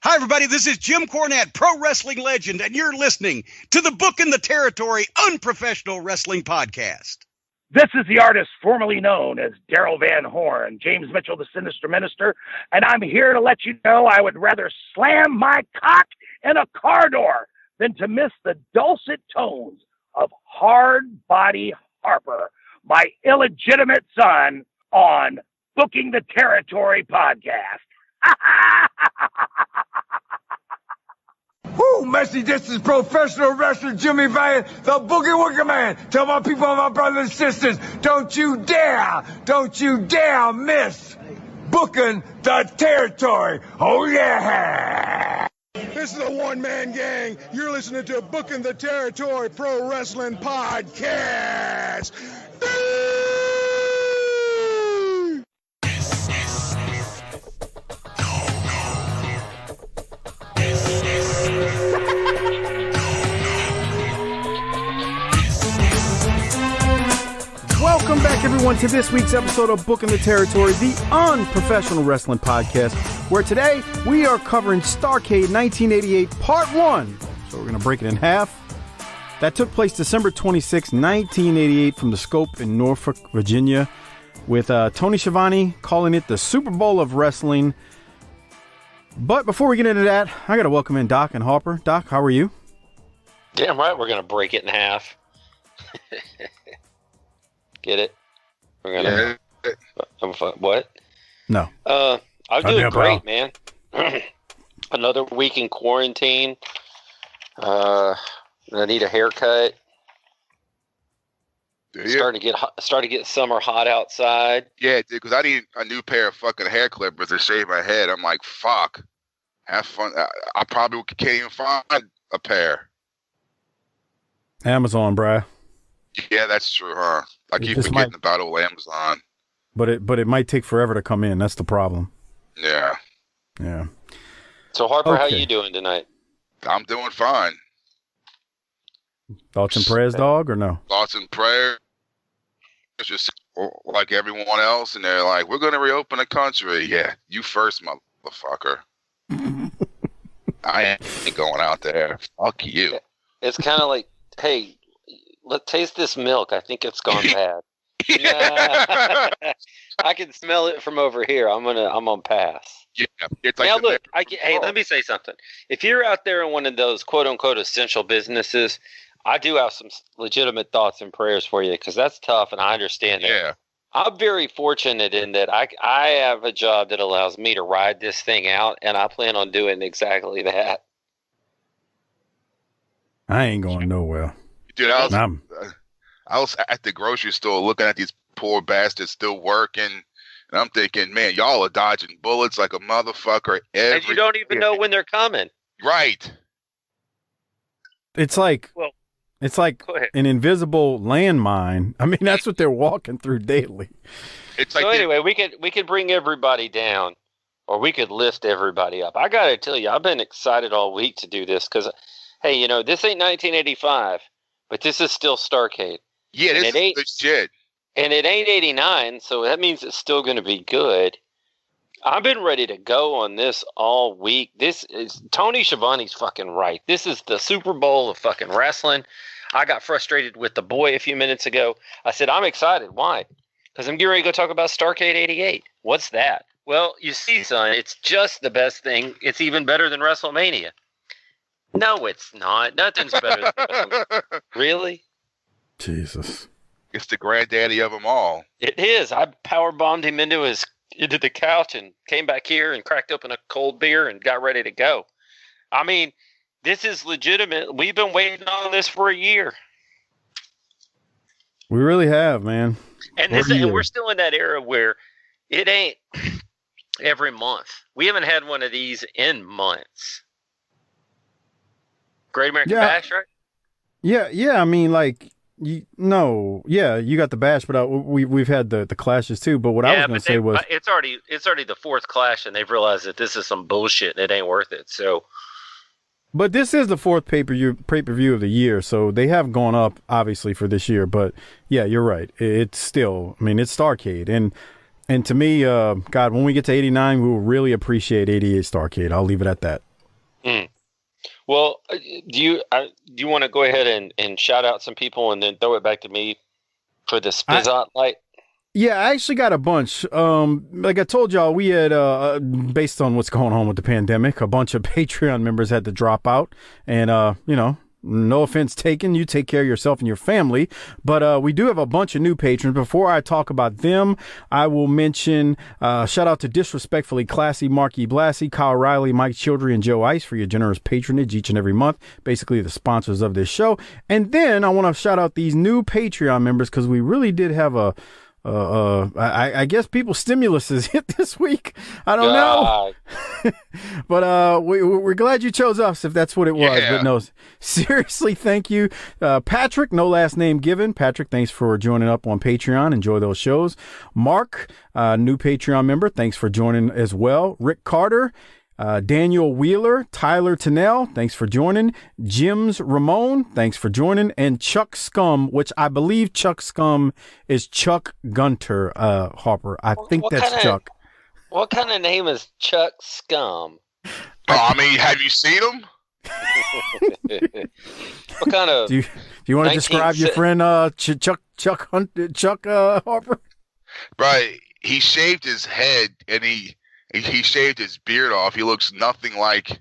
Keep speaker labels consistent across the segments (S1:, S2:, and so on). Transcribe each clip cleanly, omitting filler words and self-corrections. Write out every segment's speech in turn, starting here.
S1: Hi, everybody. This is Jim Cornette, pro wrestling legend, and you're listening to the Book in the Territory Unprofessional Wrestling Podcast.
S2: This is the artist formerly known as Daryl Van Horn, James Mitchell, the Sinister Minister, and I'm here to let you know I would rather slam my cock in a car door than to miss the dulcet tones of Hard Body Harper, my illegitimate son, on Booking the Territory podcast.
S3: Woo, Messi, this is professional wrestler Jimmy Valiant, the Boogie Woogie Man. Tell my people and my brothers and sisters, don't you dare miss Booking the Territory. Oh, yeah.
S4: This is a one-man gang. You're listening to Booking the Territory Pro Wrestling Podcast.
S5: Welcome back, everyone, to this week's episode of Booking the Territory, the unprofessional wrestling podcast, where today we are covering Starrcade 1988 Part 1. So we're going to break it in half. That took place December 26, 1988 from the Scope in Norfolk, Virginia, with Tony Schiavone calling it the Super Bowl of Wrestling. But before we get into that, I got to welcome in Doc and Harper. Doc, how are you?
S6: Damn right we're going to break it in half. Get it? We're gonna. What?
S5: No.
S6: I'm doing great, man. Another week in quarantine. I need a haircut. Starting to get summer hot outside.
S7: Yeah, dude, because I need a new pair of fucking hair clippers to shave my head. I'm like, fuck. Have fun. I probably can't even find a pair.
S5: Amazon, bruh.
S7: Yeah, that's true, huh? I keep forgetting about old Amazon.
S5: But it might take forever to come in. That's the problem.
S7: Yeah.
S5: Yeah.
S6: So Harper, how you doing tonight?
S7: I'm doing fine.
S5: Thoughts and prayers, dog, or no?
S7: Thoughts and prayers. It's just like everyone else, and they're like, we're going to reopen the country. Yeah, you first, motherfucker. I ain't going out there. Fuck you.
S6: It's kind of like, hey, let's taste this milk. I think it's gone bad. Nah. I can smell it from over here. I'm gonna pass.
S7: Yeah. It's like
S6: now look, let me say something. If you're out there in one of those quote unquote essential businesses, I do have some legitimate thoughts and prayers for you, because that's tough, and I understand that.
S7: Yeah.
S6: I'm very fortunate in that I have a job that allows me to ride this thing out, and I plan on doing exactly that.
S5: I ain't going nowhere.
S7: Dude, I was at the grocery store looking at these poor bastards still working, and I'm thinking, man, y'all are dodging bullets like a motherfucker.
S6: And you don't even know when they're coming.
S7: Right.
S5: It's like an invisible landmine. I mean, that's what they're walking through daily.
S6: It's like, so anyway, we could bring everybody down, or we could lift everybody up. I gotta tell you, I've been excited all week to do this, because, hey, this ain't 1985. But this is still Starrcade.
S7: Yeah, this is good shit.
S6: And it ain't 89, so that means it's still going to be good. I've been ready to go on this all week. This is Tony Schiavone's fucking right. This is the Super Bowl of fucking wrestling. I got frustrated with the boy a few minutes ago. I said, I'm excited. Why? Because I'm getting ready to go talk about Starrcade 88. What's that? Well, you see, son, it's just the best thing. It's even better than WrestleMania. No, it's not. Nothing's better than WrestleMania. Really?
S5: Jesus.
S7: It's the granddaddy of them all.
S6: It is. I powerbombed him into the couch and came back here and cracked open a cold beer and got ready to go. I mean, this is legitimate. We've been waiting on this for a year.
S5: We really have, man.
S6: And we're still in that era where it ain't every month. We haven't had one of these in months. Great American Bash, right?
S5: Yeah. I mean, like, you got the Bash, but we've had the clashes too. But what I was going to say was,
S6: it's already the fourth clash, and they've realized that this is some bullshit and it ain't worth it. So,
S5: but this is the fourth pay-per-view of the year, so they have gone up obviously for this year. But yeah, you're right. It's still, I mean, it's Starrcade, and to me, God, when we get to 89, we will really appreciate 88 Starrcade. I'll leave it at that.
S6: Mm. Well, do you want to go ahead and shout out some people and then throw it back to me for the Spizot light?
S5: Yeah, I actually got a bunch. Like I told y'all, we had, based on what's going on with the pandemic, a bunch of Patreon members had to drop out. And, no offense taken. You take care of yourself and your family. But we do have a bunch of new patrons. Before I talk about them, I will mention shout out to Disrespectfully Classy, Marky Blassie, Kyle Riley, Mike Childry, and Joe Ice for your generous patronage each and every month. Basically, the sponsors of this show. And then I want to shout out these new Patreon members because we really did have I guess people's stimulus is hit this week. I don't know. But we're glad you chose us if that's what it was.
S7: Yeah.
S5: But no, seriously, thank you. Patrick, no last name given. Patrick, thanks for joining up on Patreon. Enjoy those shows. Mark, new Patreon member, thanks for joining as well. Rick Carter, Daniel Wheeler, Tyler Tennell, thanks for joining. Jims Ramon, thanks for joining. And Chuck Scum, which I believe Chuck Scum is Chuck Gunter, Harper. I think that's Chuck.
S6: What kind of name is Chuck Scum?
S7: I mean, have you seen him?
S6: What kind of?
S5: Do you want to describe your friend Chuck Harper?
S7: Right. He shaved his head and he shaved his beard off. He looks nothing like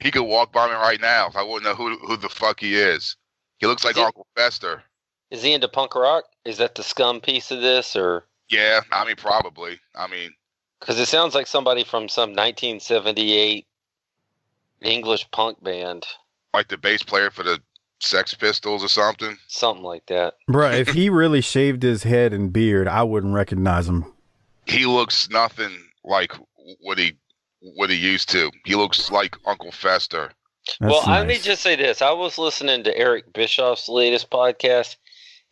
S7: he could walk by me right now. I wouldn't know who the fuck he is. He looks like Uncle Fester.
S6: Is he into punk rock? Is that the Scum piece of this, or?
S7: Yeah, I mean, probably. I mean,
S6: because it sounds like somebody from some 1978 English punk band,
S7: like the bass player for the Sex Pistols or something.
S6: Something like that.
S5: Bruh, if he really shaved his head and beard, I wouldn't recognize him.
S7: He looks nothing like what he used to. He looks like Uncle Fester.
S5: That's
S6: let me
S5: nice.
S6: just say this. I was listening to Eric Bischoff's latest podcast,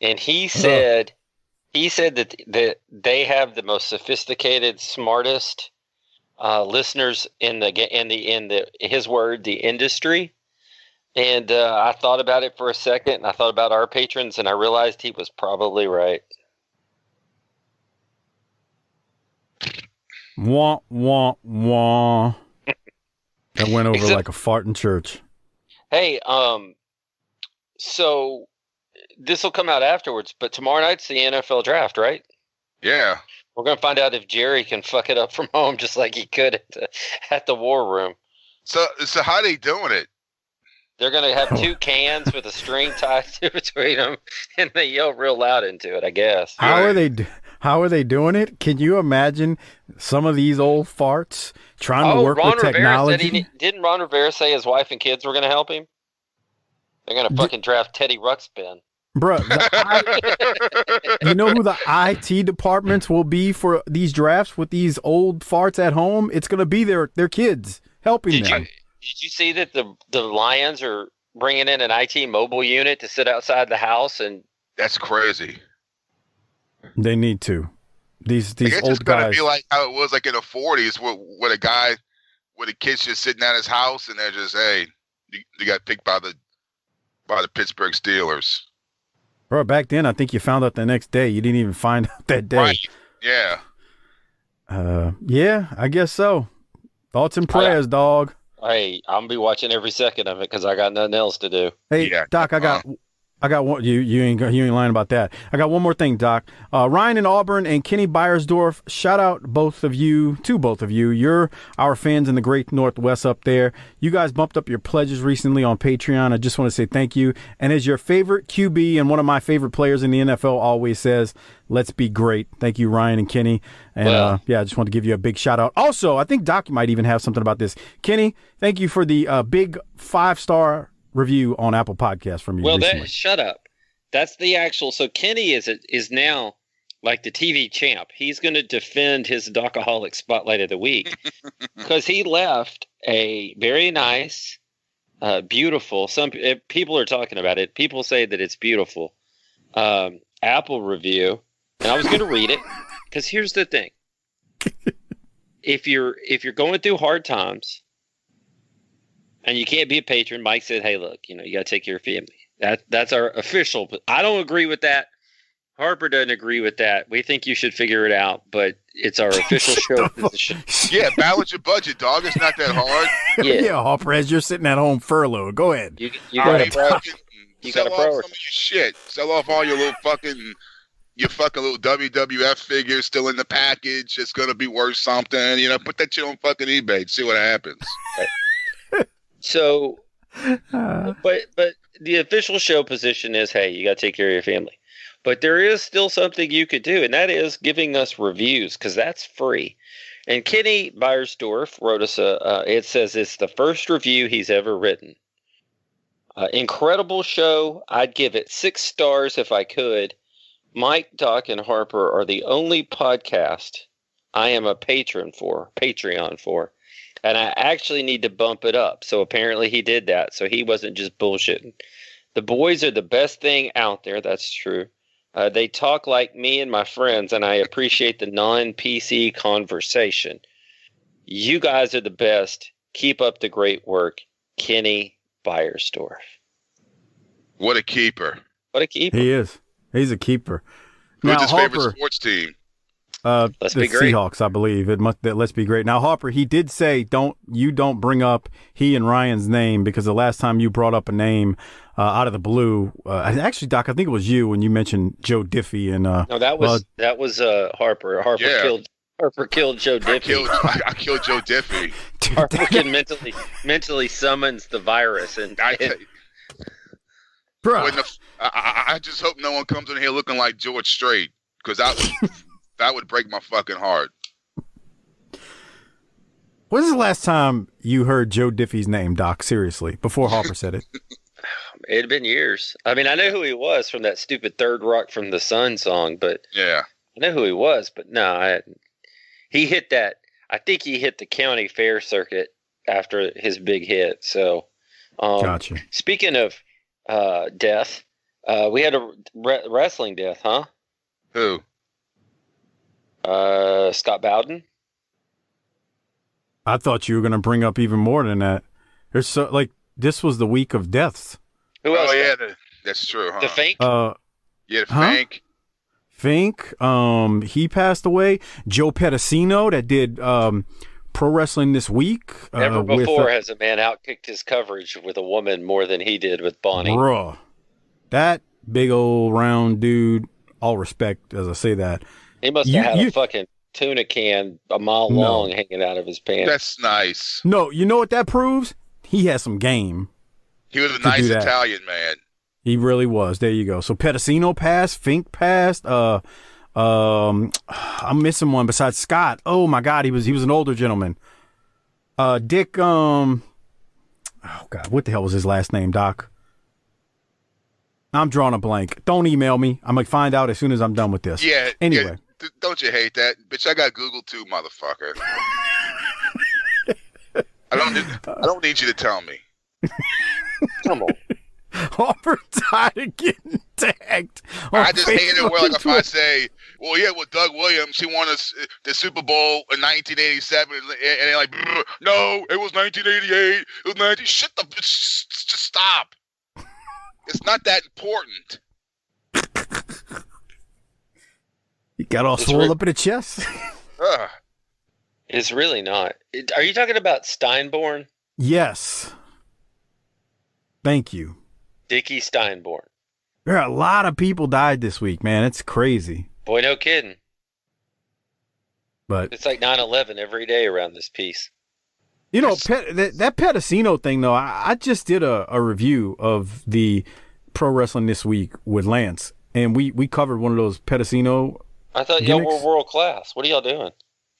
S6: and he said that they have the most sophisticated, smartest listeners in his word, the industry. And I thought about it for a second, and I thought about our patrons, and I realized he was probably right.
S5: Wah, wah, wah. That went over like a fart in church.
S6: Hey, so this will come out afterwards, but tomorrow night's the NFL draft, right?
S7: Yeah.
S6: We're going to find out if Jerry can fuck it up from home just like he could at the war room.
S7: So how they doing it?
S6: They're going to have two cans with a string tied between them, and they yell real loud into it, I guess.
S5: How are they doing it? Can you imagine some of these old farts trying to work with technology?
S6: Didn't Ron Rivera say his wife and kids were going to help him? They're going to fucking draft Teddy Ruxpin.
S5: Bruh, you know who the IT departments will be for these drafts with these old farts at home? It's going to be their kids helping them.
S6: Did you see that the Lions are bringing in an IT mobile unit to sit outside the house? And
S7: that's crazy.
S5: They need to. These old
S7: it's
S5: guys.
S7: Gonna be like how it was like in the 40s with a guy with a kid's just sitting at his house and they're just, hey, you got picked by the Pittsburgh Steelers.
S5: Bro, back then I think you found out the next day. You didn't even find out that day.
S7: Right. Yeah.
S5: Yeah, I guess so. Thoughts and prayers, dog.
S6: Hey, I'm gonna be watching every second of it because I got nothing else to do.
S5: Hey,
S7: yeah.
S5: Doc, I got one. You ain't lying about that. I got one more thing, Doc. Ryan in Auburn and Kenny Beiersdorf. Shout out to both of you. You're our fans in the Great Northwest up there. You guys bumped up your pledges recently on Patreon. I just want to say thank you. And as your favorite QB and one of my favorite players in the NFL always says, let's be great. Thank you, Ryan and Kenny. And I just want to give you a big shout out. Also, I think Doc might even have something about this. Kenny, thank you for the big 5-star review on Apple Podcasts from you recently.
S6: Shut up. That's the actual. So Kenny is now like the TV champ. He's going to defend his Docaholic Spotlight of the Week because he left a very nice, beautiful. Some people are talking about it. People say that it's beautiful. Apple review, and I was going to read it because here's the thing: if you're going through hard times. And you can't be a patron. Mike said, hey, look, you got to take care of family. That's our official. But I don't agree with that. Harper doesn't agree with that. We think you should figure it out, but it's our official show position.
S7: Yeah, balance your budget, dog. It's not that hard.
S5: Yeah, Harper, as you're sitting at home furloughed. Go ahead.
S6: You got a pro. You
S7: Sell
S6: got a
S7: off
S6: pro.
S7: some of your shit. Sell off all your little fucking little WWF figures still in the package. It's gonna be worth something. You know, put that shit on fucking eBay. See what happens.
S6: So, but the official show position is, hey, you got to take care of your family. But there is still something you could do, and that is giving us reviews, because that's free. And Kenny Beiersdorf wrote us it says it's the first review he's ever written. Incredible show. I'd give it 6 stars if I could. Mike, Doc, and Harper are the only podcast I am a Patreon for. And I actually need to bump it up. So apparently he did that. So he wasn't just bullshitting. The boys are the best thing out there. That's true. They talk like me and my friends, and I appreciate the non-PC conversation. You guys are the best. Keep up the great work. Kenny Beiersdorf.
S7: What a keeper.
S6: What a keeper.
S5: He is. He's a keeper.
S7: Who's
S5: Now,
S7: his
S5: Harper,
S7: favorite sports team?
S6: Let's
S5: the
S6: be great.
S5: Seahawks, I believe. Let's be great. Now, Harper, he did say don't bring up he and Ryan's name, because the last time you brought up a name out of the blue, actually, Doc, I think it was you when you mentioned Joe Diffie and
S6: no, that was Harper. Harper killed Joe Diffie.
S7: I killed Joe Diffie.
S6: Harper can mentally summons the virus, and
S5: bro.
S7: I just hope no one comes in here looking like George Strait, because that would break my fucking heart.
S5: When was the last time you heard Joe Diffie's name, Doc? Seriously, before Harper said it.
S6: It had been years. I mean, I know who he was from that stupid Third Rock from the Sun song, but
S7: yeah,
S6: I know who he was. But no, he hit that. I think he hit the county fair circuit after his big hit. So,
S5: gotcha.
S6: Speaking of death, we had a wrestling death, huh?
S7: Who?
S6: Scott Bowden.
S5: I thought you were going to bring up even more than that. There's this was the week of deaths.
S6: Who else?
S7: Oh yeah, that's true. Huh?
S6: The Fink.
S7: Yeah, Fink.
S5: Fink. He passed away. Joe Pedicino that did Pro Wrestling This Week.
S6: Never before has a man outkicked his coverage with a woman more than he did with Bonnie.
S5: Bruh. That big old round dude, all respect as I say that.
S6: He must have had a fucking tuna can a mile long hanging out of his pants.
S7: That's nice.
S5: No, you know what that proves? He has some game.
S7: He was a nice Italian man.
S5: He really was. There you go. So Pedicino passed, Fink passed. I'm missing one besides Scott. Oh my God, he was an older gentleman. Dick. Oh God, what the hell was his last name, Doc? I'm drawing a blank. Don't email me. I'm gonna find out as soon as I'm done with this.
S7: Yeah.
S5: Anyway,
S7: yeah, don't you hate that, bitch? I got Google too, motherfucker. I don't need you to tell me.
S6: Come on.
S5: Harper died of getting tagged.
S7: I just hate it where, like, if I say, well, yeah, with Doug Williams, he won the Super Bowl in 1987, and they're like, no, it was 1988. It was 19. Shut the bitch. Just stop. It's not that important.
S5: You got all swollen up in the chest.
S6: It's really not. Are you talking about Steinborn?
S5: Yes. Thank you.
S6: Dickie Steinborn.
S5: There are a lot of people died this week, man. It's crazy.
S6: Boy, no kidding.
S5: But
S6: it's like 9/11 every day around this piece.
S5: You know, that Pedicino thing, though, I just did a review of the Pro Wrestling This Week with Lance, and we covered one of those Pedicino
S6: I thought y'all were world class. What are y'all doing?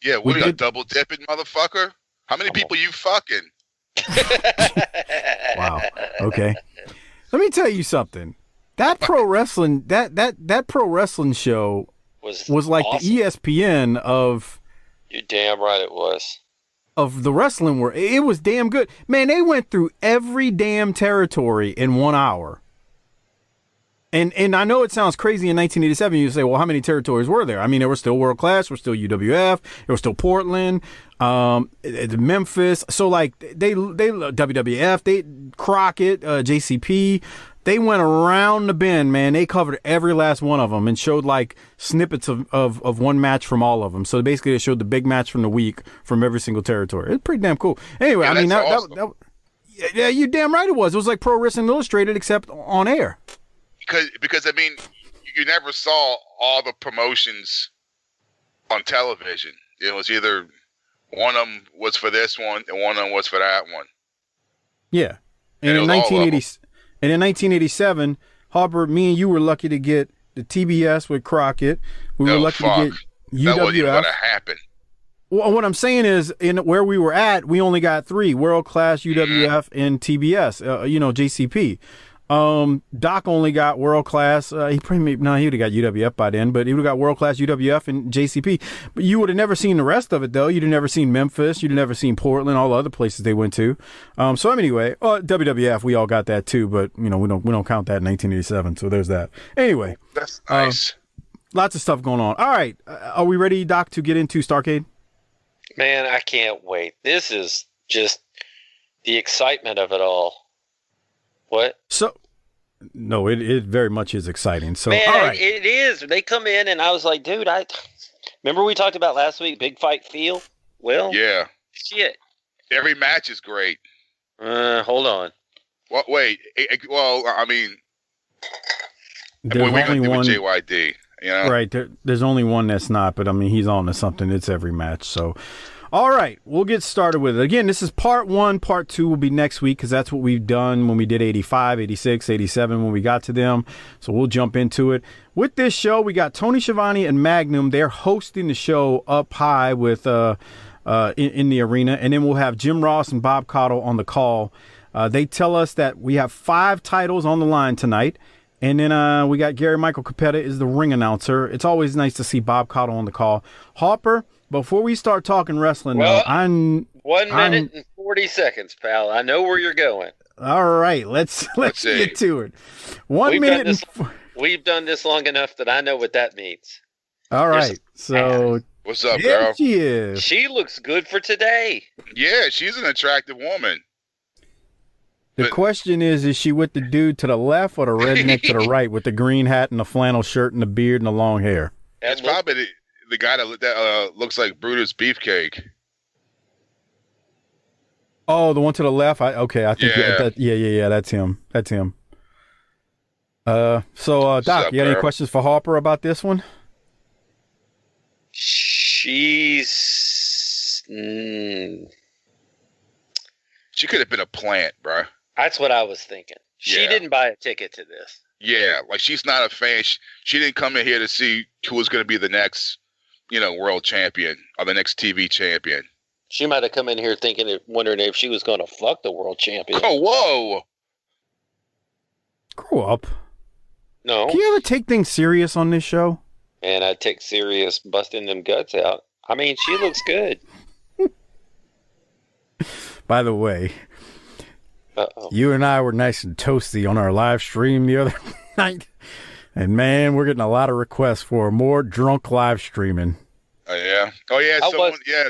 S7: Yeah, what are you, double dipping, motherfucker? How many people you fucking?
S5: Wow. Okay. Let me tell you something. That pro wrestling that pro wrestling show was like awesome. The ESPN of.
S6: You're damn right it was.
S5: Of the wrestling world. It was damn good. Man, they went through every damn territory in 1 hour. And I know it sounds crazy in 1987. You say, well, how many territories were there? I mean, there were still world class. There was still UWF. There was still Portland, Memphis. So like they WWF, Crockett, JCP, They went around the bend, man. They covered every last one of them and showed like snippets of one match from all of them. So basically, they showed the big match from the week from every single territory. It's pretty damn cool. Anyway,
S7: Yeah,
S5: I mean,
S7: awesome.
S5: yeah, you damn right it was. It was like Pro Wrestling Illustrated, except on air.
S7: Because I mean, you never saw all the promotions on television. It was either one of them was for this one and one of them was for that one.
S5: Yeah, and in 1987, Harper, me and you were lucky to get the TBS with Crockett. We were lucky to get UWF.
S7: That wasn't even going to happen.
S5: Well, what I'm saying is, in where we were at, we only got 3: World Class, UWF, and TBS. JCP. Doc only got World Class. He would have got UWF by then, but he would have got World Class, UWF, and JCP. But you would have never seen the rest of it, though. You'd have never seen Memphis. You'd have never seen Portland, all the other places they went to. So anyway, WWF, we all got that too, but we don't count that in 1987. So there's that. Anyway,
S7: that's nice.
S5: Lots of stuff going on. All right, are we ready, Doc, to get into Starrcade?
S6: Man, I can't wait. This is just the excitement of it all. What?
S5: So, no, it very much is exciting. So,
S6: man,
S5: all right.
S6: It is. They come in, and I was like, dude, remember we talked about last week, big fight feel? Well,
S7: yeah.
S6: Shit.
S7: Every match is great.
S6: Hold on.
S7: Well, wait. Well, I mean,
S5: there's
S7: what are we
S5: only
S7: going to do
S5: one.
S7: with JYD? You know?
S5: Right. There's only one that's not, but I mean, he's on to something. It's every match. So, all right, we'll get started with it. Again, this is part 1. Part 2 will be next week because that's what we've done when we did 85, 86, 87 when we got to them. So we'll jump into it. With this show, we got Tony Schiavone and Magnum. They're hosting the show up high with in the arena. And then we'll have Jim Ross and Bob Caudle on the call. They tell us that we have 5 titles on the line tonight. And then we got Gary Michael Capetta is the ring announcer. It's always nice to see Bob Caudle on the call. Harper, before we start talking wrestling,
S6: well,
S5: though,
S6: 1 minute and 40 seconds, pal. I know where you're going.
S5: All right, let's get to it. 1 minute.
S6: We've done this long enough that I know what that means.
S5: All right, so
S7: what's up, girl?
S5: She is.
S6: She looks good for today.
S7: Yeah, she's an attractive woman.
S5: The question is she with the dude to the left or the redneck to the right with the green hat and the flannel shirt and the beard and the long hair?
S7: That's probably the guy that looks like Brutus Beefcake.
S5: Oh, the one to the left? I think yeah, that's him. That's him. So, Doc, you got any questions for Harper about this one?
S6: She's...
S7: She could have been a plant, bro.
S6: That's what I was thinking. She didn't buy a ticket to this.
S7: Yeah, like she's not a fan. She didn't come in here to see who was going to be the next, world champion or the next TV champion.
S6: She might have come in here wondering if she was going to fuck the world champion.
S7: Oh, whoa.
S5: Grow up.
S6: No.
S5: Can you ever take things serious on this show?
S6: And I take serious busting them guts out. I mean, she looks good.
S5: By the way, you and I were nice and toasty on our live stream the other night. And, man, we're getting a lot of requests for more drunk live streaming.
S7: Oh, yeah? Oh, yeah.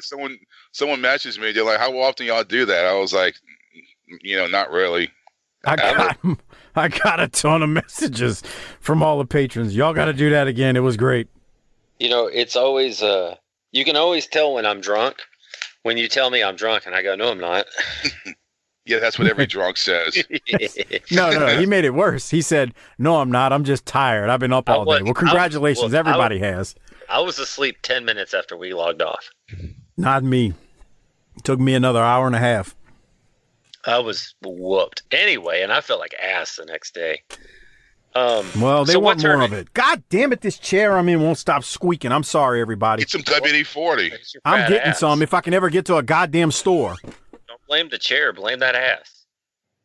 S7: Someone messaged me. They're like, how often y'all do that? I was like, not really.
S5: I got a ton of messages from all the patrons. Y'all got to do that again. It was great.
S6: It's always, you can always tell when I'm drunk. When you tell me I'm drunk and I go, no, I'm not.
S7: Yeah, that's what every drunk says.
S5: No, he made it worse. He said, no, I'm not. I'm just tired. I've been up all day. Well, congratulations. Everybody has.
S6: I was asleep 10 minutes after we logged off.
S5: Not me. It took me another hour and a half.
S6: I was whooped. Anyway, and I felt like ass the next day.
S5: Well, they want more of it. God damn it, this chair I'm in won't stop squeaking. I'm sorry, everybody.
S7: Get some WD-40.
S5: I'm getting some if I can ever get to a goddamn store.
S6: Don't blame the chair. Blame that ass.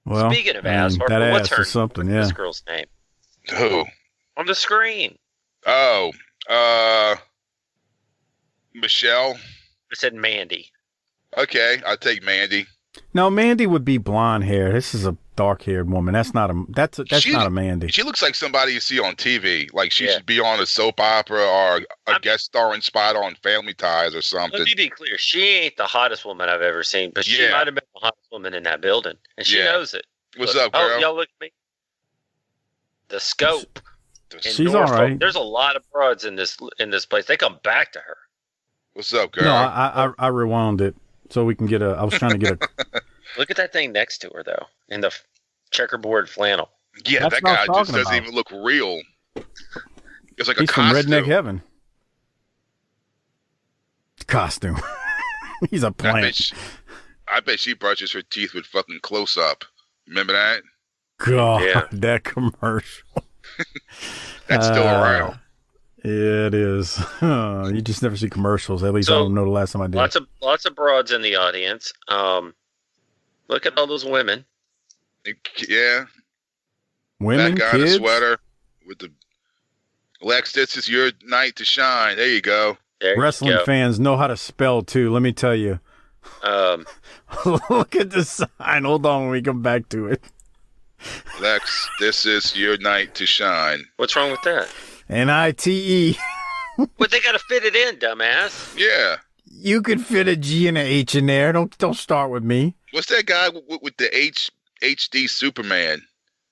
S5: Well,
S6: speaking of ass, Harper,
S5: that
S6: what's
S5: ass is something,
S6: this girl's name?
S7: Who?
S6: On the screen.
S7: Oh, Michelle.
S6: I said Mandy.
S7: Okay, I'll take Mandy.
S5: No, Mandy would be blonde hair. This is a dark-haired woman. That's not a Mandy.
S7: She looks like somebody you see on TV. Like she should be on a soap opera or a guest starring spot on Family Ties or something.
S6: Let me be clear. She ain't the hottest woman I've ever seen, but she might have been the hottest woman in that building, and she knows it.
S7: What's up, girl?
S6: Oh, y'all look at me. The Scope. In
S5: She's
S6: Norfolk.
S5: all right.
S6: There's a lot of broads in this place. They come back to her.
S7: What's up, girl?
S5: No, I rewound it so we can get a. I was trying to get a.
S6: Look at that thing next to her though, in the checkerboard flannel.
S7: Yeah,
S5: That's
S7: that
S5: what
S7: guy
S5: I'm
S7: just
S5: talking
S7: doesn't
S5: about.
S7: even look real. It's like
S5: He's
S7: a
S5: from
S7: costume.
S5: Redneck Heaven. Costume. He's a plant.
S7: I bet she brushes her teeth with fucking close up. Remember that?
S5: God,
S6: Yeah.
S5: that commercial.
S7: That's still around.
S5: It is. You just never see commercials. At least I
S6: So,
S5: don't know the last time I did.
S6: Lots of broads in the audience. Look at all those women.
S7: Yeah.
S5: Women,
S7: That guy in
S5: kids.
S7: the sweater with the Lex, this is your night to shine. There you go.
S6: There you
S5: Wrestling
S6: go.
S5: fans know how to spell too. Let me tell you. Look at the sign. Hold on when we come back to it.
S7: Lex, this is your night to shine.
S6: What's wrong with that?
S5: NITE.
S6: But they got to fit it in, dumbass.
S7: Yeah.
S5: You could fit a G and a H in there. Don't start with me.
S7: What's that guy with the HD Superman?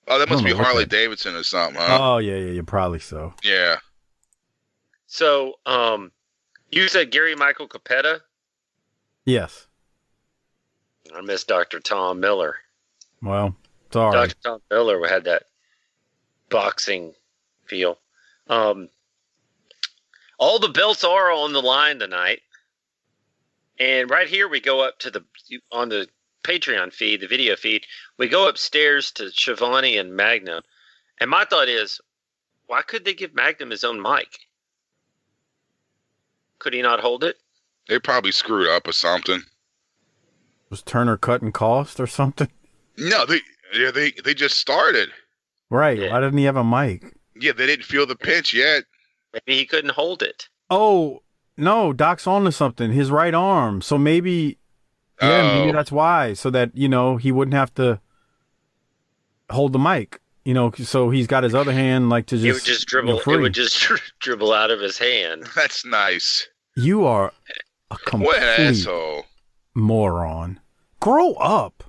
S7: Oh, that must be
S5: know what
S7: Harley
S5: that-
S7: Davidson or something, huh?
S5: Oh yeah, probably so.
S7: Yeah.
S6: So, you said Gary Michael Capetta?
S5: Yes.
S6: I miss Dr. Tom Miller.
S5: Well, sorry.
S6: Dr. Tom Miller had that boxing feel. All the belts are on the line tonight. And right here we go up to on the Patreon feed, the video feed, we go upstairs to Shivani and Magnum. And my thought is, why could they give Magnum his own mic? Could he not hold it?
S7: They probably screwed up or something.
S5: Was Turner cutting cost or something?
S7: No, they just started.
S5: Right.
S6: Yeah.
S5: Why didn't he have a mic?
S7: Yeah, they didn't feel the pinch yet.
S6: Maybe he couldn't hold it.
S5: Oh, no, Doc's on to something. His right arm. So maybe maybe that's why. So that, he wouldn't have to hold the mic. So he's got his other hand like to just
S6: It would just dribble.
S5: free.
S6: It would just dribble out of his hand.
S7: That's nice.
S5: You are a
S7: What an
S5: complete
S7: asshole.
S5: moron. Grow up.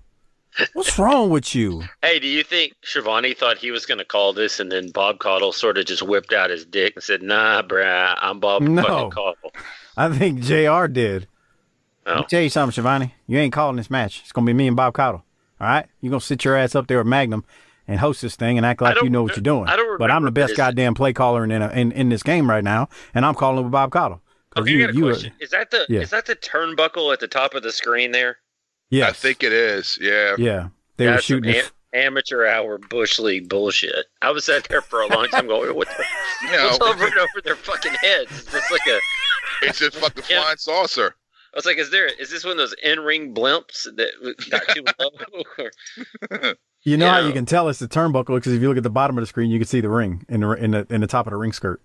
S5: What's wrong with you?
S6: Hey, do you think Shivani thought he was going to call this, and then Bob Caudle sort of just whipped out his dick and said, "Nah, bruh, I'm Bob fucking Caudle."
S5: I think JR did.
S6: Oh.
S5: Let me tell you something, Shivani. You ain't calling this match. It's going to be me and Bob Caudle. All right? You're going to sit your ass up there with Magnum and host this thing and act like you know what you're doing.
S6: I don't
S5: but I'm the
S6: remember
S5: best goddamn play caller in this game right now, and I'm calling with Bob Caudle.
S6: Okay, I got a question. Is that the turnbuckle at the top of the screen there?
S5: Yes.
S7: I think it is. Yeah.
S5: Yeah. They were
S6: That's
S5: shooting
S6: some amateur hour Bush League bullshit. I was sat there for a long time going, what's over and over their fucking heads? Is this like a...
S7: It's a fucking flying saucer.
S6: I was like, is this one of those in-ring blimps that got too low?
S5: You know how you can tell it's the turnbuckle because if you look at the bottom of the screen, you can see the ring in the top of the ring skirt.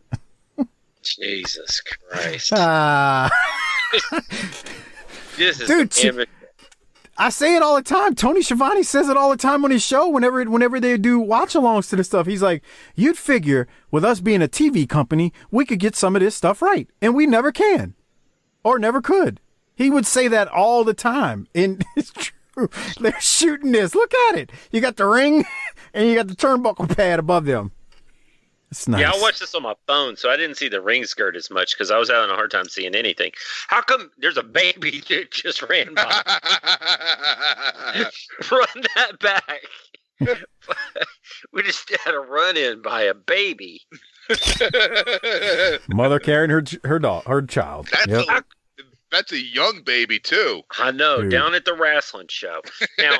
S6: Jesus Christ. This is
S5: Dude, I say it all the time. Tony Schiavone says it all the time on his show whenever they do watch-alongs to the stuff. He's like, you'd figure with us being a TV company, we could get some of this stuff right. And we never can. Or never could. He would say that all the time. And it's true. They're shooting this. Look at it. You got the ring and you got the turnbuckle pad above them. It's nice.
S6: Yeah, I watched this on my phone, so I didn't see the ring skirt as much because I was having a hard time seeing anything. How come there's a baby that just ran by? Run that back. We just had a run-in by a baby.
S5: Mother carrying her child.
S7: That's a young baby, too.
S6: I know,
S5: Dude.
S6: down at the wrestling show. Now,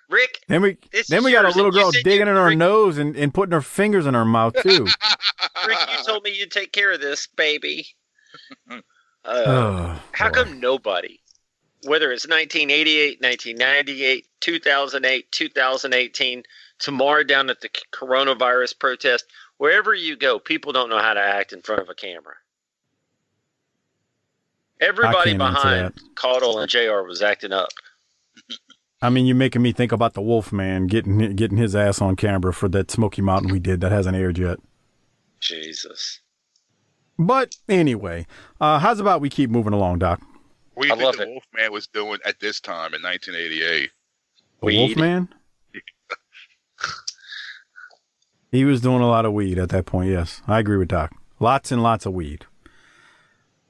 S6: Rick,
S5: Then we got a little girl digging in her nose and putting her fingers in her mouth, too.
S6: Rick, you told me you'd take care of this, baby.
S5: Oh,
S6: How
S5: boy.
S6: come nobody, whether it's 1988, 1998, 2008, 2018, tomorrow down at the coronavirus protest, wherever you go, people don't know how to act in front of a camera? Everybody
S5: can't answer
S6: behind Caudle and JR was acting up.
S5: I mean, you're making me think about the Wolfman getting his ass on camera for that Smoky Mountain we did that hasn't aired yet.
S6: Jesus.
S5: But anyway, how's about we keep moving along, Doc?
S7: What do you
S6: I
S7: think
S6: love
S7: the
S6: it.
S7: Wolfman was doing at this time in 1988?
S5: The
S6: Weed.
S5: Wolfman? He was doing a lot of weed at that point, yes. I agree with Doc. Lots and lots of weed.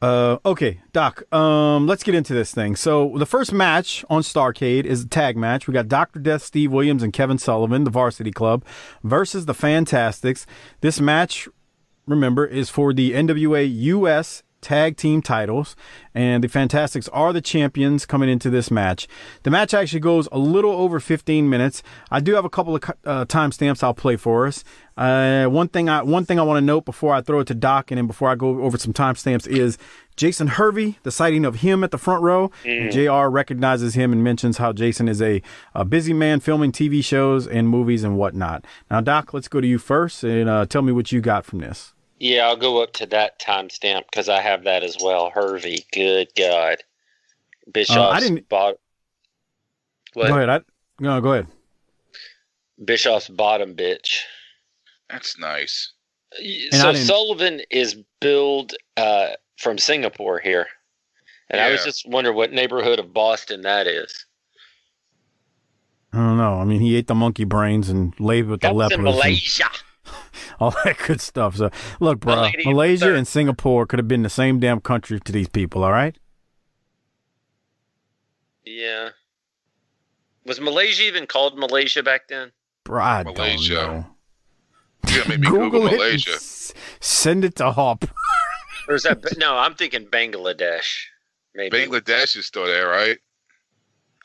S5: Okay, Doc, let's get into this thing. So the first match on Starrcade is a tag match. We got Dr. Death, Steve Williams, and Kevin Sullivan, the Varsity Club, versus the Fantastics. This match, remember, is for the NWA US tag team titles, and the Fantastics are the champions coming into this match. The match actually goes a little over 15 minutes. I do have a couple of timestamps I'll play for us. One thing I want to note before I throw it to Doc, and then before I go over some timestamps, is Jason Hervey, the sighting of him at the front row. JR recognizes him and mentions how Jason is a busy man filming TV shows and movies and whatnot. Now, Doc, let's go to you first and tell me what you got from this.
S6: Yeah, I'll go up to that timestamp because I have that as well. Hervey, good God. Bischoff's bottom.
S5: Go ahead. Go ahead.
S6: Bischoff's bottom bitch.
S7: That's nice.
S6: So Sullivan is billed from Singapore here. And I was just wondering what neighborhood of Boston that is.
S5: I don't know. I mean, he ate the monkey brains and laid with the lepers.
S6: In Malaysia.
S5: All that good stuff. So, look, bro, Malaysia and Singapore could have been the same damn country to these people, all right?
S6: Yeah. Was Malaysia even called Malaysia back then?
S5: Bro, I don't know.
S7: You gotta make me Google Malaysia.
S5: Send it to Harper.
S6: Or is that... No, I'm thinking Bangladesh. Maybe.
S7: Bangladesh is still there, right?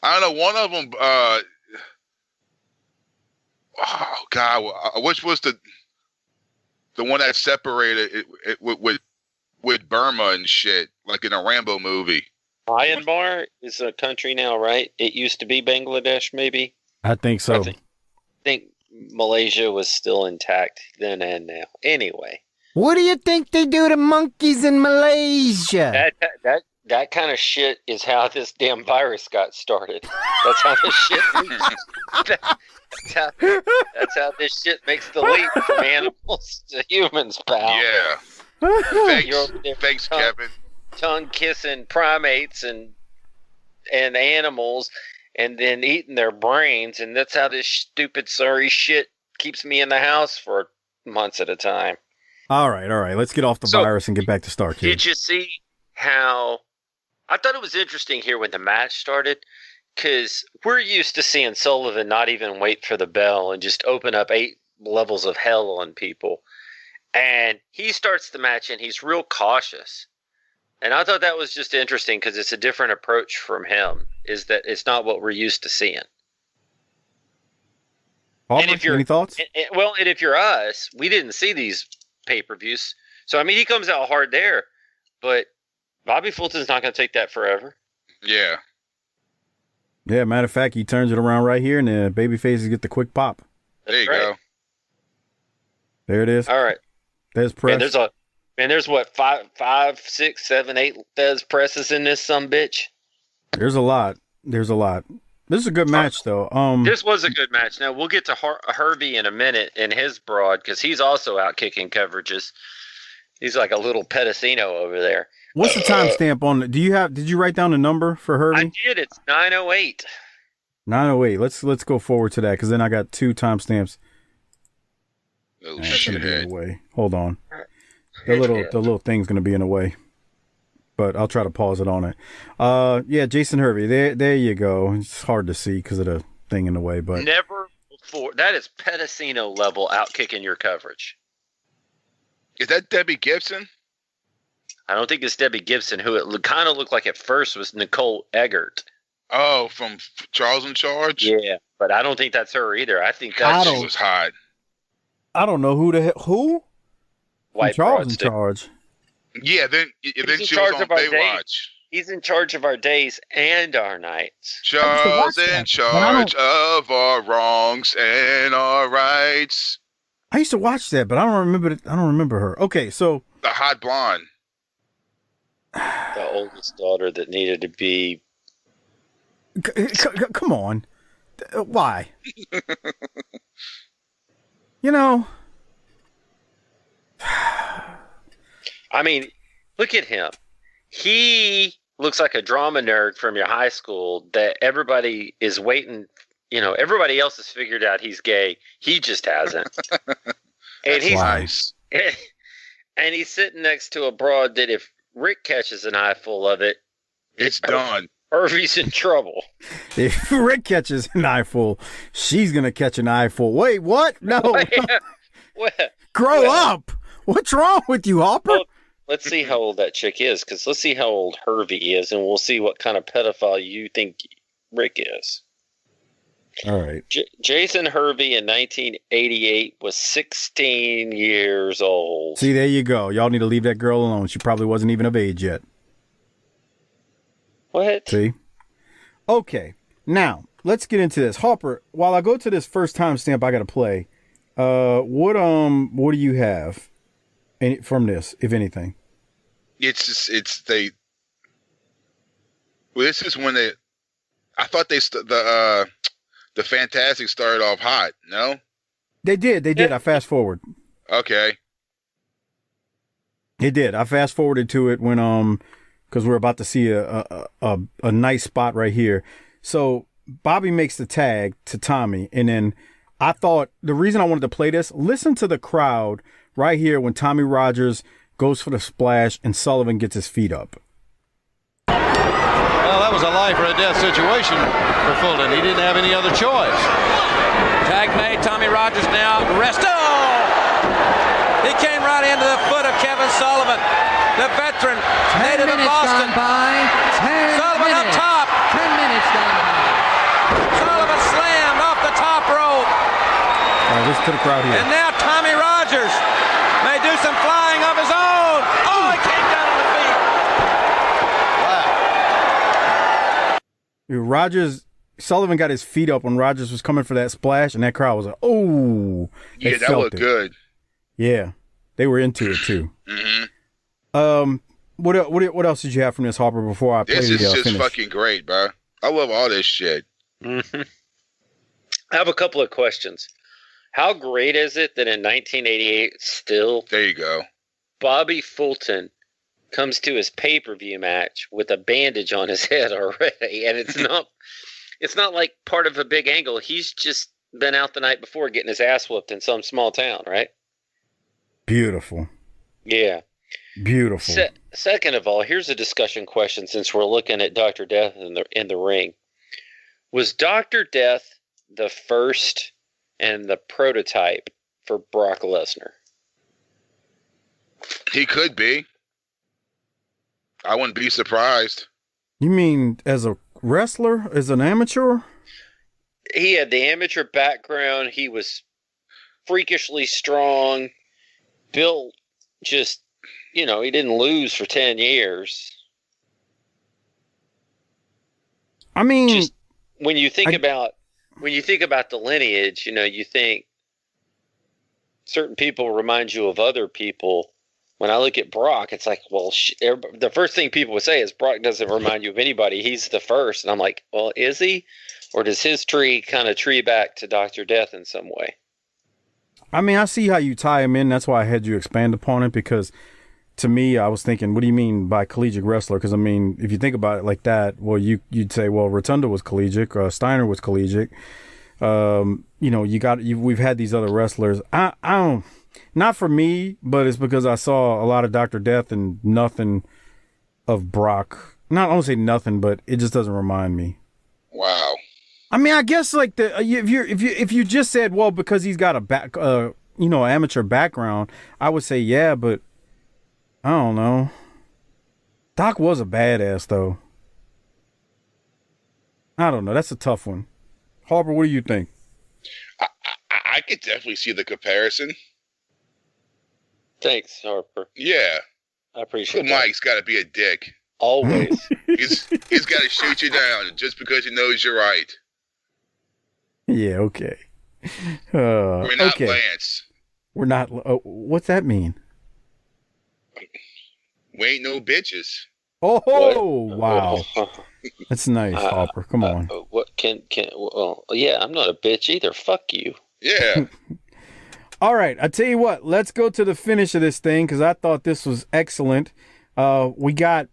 S7: I don't know. One of them... oh, God. Which was the one that separated it with Burma and shit, like in a Rambo movie?
S6: Myanmar is a country now, right? It used to be Bangladesh, maybe?
S5: I think so.
S6: I think Malaysia was still intact then and now. Anyway.
S8: What do you think they do to monkeys in Malaysia?
S6: That kind of shit is how this damn virus got started. That's how this shit that's how this shit makes the leap from animals to humans, pal.
S7: Yeah. Thanks, Kevin.
S6: Tongue kissing primates and animals, and then eating their brains, and that's how this stupid sorry shit keeps me in the house for months at a time.
S5: All right. Let's get off the virus and get back to Starrcade.
S6: Did you see how? I thought it was interesting here when the match started, because we're used to seeing Sullivan not even wait for the bell and just open up 8 levels of hell on people. And he starts the match and he's real cautious. And I thought that was just interesting because it's a different approach from him, is that it's not what we're used to seeing.
S5: Harper, any thoughts?
S6: And if you're us, we didn't see these pay-per-views. So, I mean, he comes out hard there, but Bobby Fulton's not going to take that forever.
S7: Yeah.
S5: Yeah, matter of fact, he turns it around right here, and the baby faces get the quick pop.
S7: There you go.
S5: There it is.
S6: All right.
S5: There's press.
S6: There's what, 5, 6, 7, 8 Thez presses in this sumbitch?
S5: There's a lot. This is a good match, though.
S6: This was a good match. Now, we'll get to Hervey in a minute in his broad, because he's also out kicking coverages. He's like a little Pedicino over there.
S5: What's the timestamp on it? Did you write down the number for Hervey?
S6: I did. It's 9:08.
S5: 9:08. Let's go forward to that, because then I got 2 timestamps.
S7: Oh,
S5: shit. In the way. Hold on. The little thing's gonna be in the way. But I'll try to pause it on it. Yeah, Jason Hervey. There you go. It's hard to see because of the thing in the way, but
S6: never before. That is Pedicino level out kicking your coverage.
S7: Is that Debbie Gibson?
S6: I don't think it's Debbie Gibson. Who it kind of looked like at first was Nicole Eggert.
S7: Oh, from Charles in Charge?
S6: Yeah, but I don't think that's her either. I think she
S7: was hot.
S5: I don't know who?
S6: White
S5: Charles in Charge.
S7: Yeah, then she was on Baywatch.
S6: He's in charge of our days and our nights.
S7: Charles in charge of our wrongs and our rights.
S5: I used to watch that, but I don't remember her. Okay, so
S7: the hot blonde.
S6: The oldest daughter that needed to be.
S5: Come on. Why? You know.
S6: I mean, look at him. He looks like a drama nerd from your high school that everybody is waiting. You know, everybody else has figured out he's gay. He just hasn't. And he's
S7: nice.
S6: And he's sitting next to a broad that if Rick catches an eyeful of it,
S7: It's done.
S6: Irvy's in trouble.
S5: If Rick catches an eyeful, she's going to catch an eyeful. Wait, what? No. Grow up. What's wrong with you, Harper?
S6: Well, let's see how old that chick is, because let's see how old Hervey is, and we'll see what kind of pedophile you think Rick is.
S5: All right.
S6: Jason Hervey in 1988 was 16 years old.
S5: See, there you go. Y'all need to leave that girl alone. She probably wasn't even of age yet.
S6: What?
S5: See? Okay. Now, let's get into this. Harper, while I go to this first time stamp I got to play, what do you have from this, if anything?
S7: This is when I thought the Fantastic started off hot, no?
S5: They did. I fast forward.
S7: Okay.
S5: It did. I fast forwarded to it when because we're about to see a nice spot right here. So Bobby makes the tag to Tommy, and then I thought the reason I wanted to play this, listen to the crowd right here when Tommy Rogers goes for the splash and Sullivan gets his feet up.
S9: Well, that was a life or a death situation for Fulton. He didn't have any other choice. Tag made. Tommy Rogers now. Rest. Oh! He came right into the foot of Kevin Sullivan, the veteran, native of Boston. Sullivan up top.
S10: 10 minutes gone by.
S9: Sullivan slammed off the top rope.
S5: All right, listen to the crowd here.
S9: And now Tommy Rogers may do some flying of his own. Oh, he came down on the feet.
S5: Sullivan got his feet up when Rogers was coming for that splash, and that crowd was like, oh.
S7: Yeah, that looked good.
S5: Yeah, they were into it too.
S7: Mm-hmm.
S5: What else did you have from this, Harper? Before I play
S7: this is just
S5: finish?
S7: fucking great, bro. I love all this shit.
S6: Mm-hmm. I have a couple of questions. How great is it that in 1988, still,
S7: there you go,
S6: Bobby Fulton comes to his pay-per-view match with a bandage on his head already, and it's not like part of a big angle. He's just been out the night before getting his ass whooped in some small town, right?
S5: Beautiful.
S6: Yeah.
S5: Beautiful.
S6: Second of all, here's a discussion question since we're looking at Dr. Death in the ring. Was Dr. Death the first and the prototype for Brock Lesnar?
S7: He could be. I wouldn't be surprised.
S5: You mean as a wrestler, as an amateur?
S6: He had the amateur background. He was freakishly strong, built just, he didn't lose for 10 years.
S5: I mean,
S6: just when you think about the lineage, you think certain people remind you of other people. When I look at Brock, it's like, well, the first thing people would say is Brock doesn't remind you of anybody. He's the first. And I'm like, well, is he? Or does his tree kind of tree back to Dr. Death in some way?
S5: I mean, I see how you tie him in. That's why I had you expand upon it, because to me, I was thinking, what do you mean by collegiate wrestler? Because, I mean, if you think about it like that, well, you'd say, well, Rotunda was collegiate, Steiner was collegiate. We've had these other wrestlers. I don't. Not for me, but it's because I saw a lot of Dr. Death and nothing of Brock. I won't say nothing, but it just doesn't remind me.
S7: Wow.
S5: I mean, I guess like if you just said, well, because he's got a amateur background, I would say yeah, but I don't know. Doc was a badass though. I don't know. That's a tough one. Harper, what do you think?
S7: I could definitely see the comparison.
S6: Thanks, Harper.
S7: Yeah.
S6: I appreciate it.
S7: Mike's got to be a dick.
S6: Always.
S7: He's got to shoot you down just because he knows you're right.
S5: Yeah, okay.
S7: We're not
S5: okay.
S7: Lance.
S5: We're not. What's that mean?
S7: We ain't no bitches.
S5: Oh, wow. That's nice, Harper. Come on.
S6: What yeah, I'm not a bitch either. Fuck you.
S7: Yeah.
S5: All right, I tell you what, let's go to the finish of this thing because I thought this was excellent. We got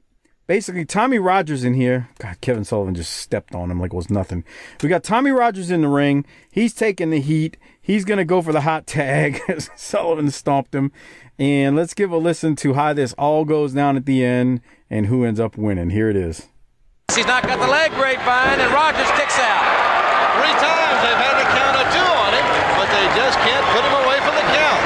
S5: basically Tommy Rogers in here. God, Kevin Sullivan just stepped on him like it was nothing. We got Tommy Rogers in the ring. He's taking the heat. He's going to go for the hot tag. Sullivan stomped him. And let's give a listen to how this all goes down at the end and who ends up winning. Here it is.
S9: He's not got the leg grapevine, and Rogers kicks out.
S10: 3 times they've had to count a 2 on him, but they just can't put him away from the count.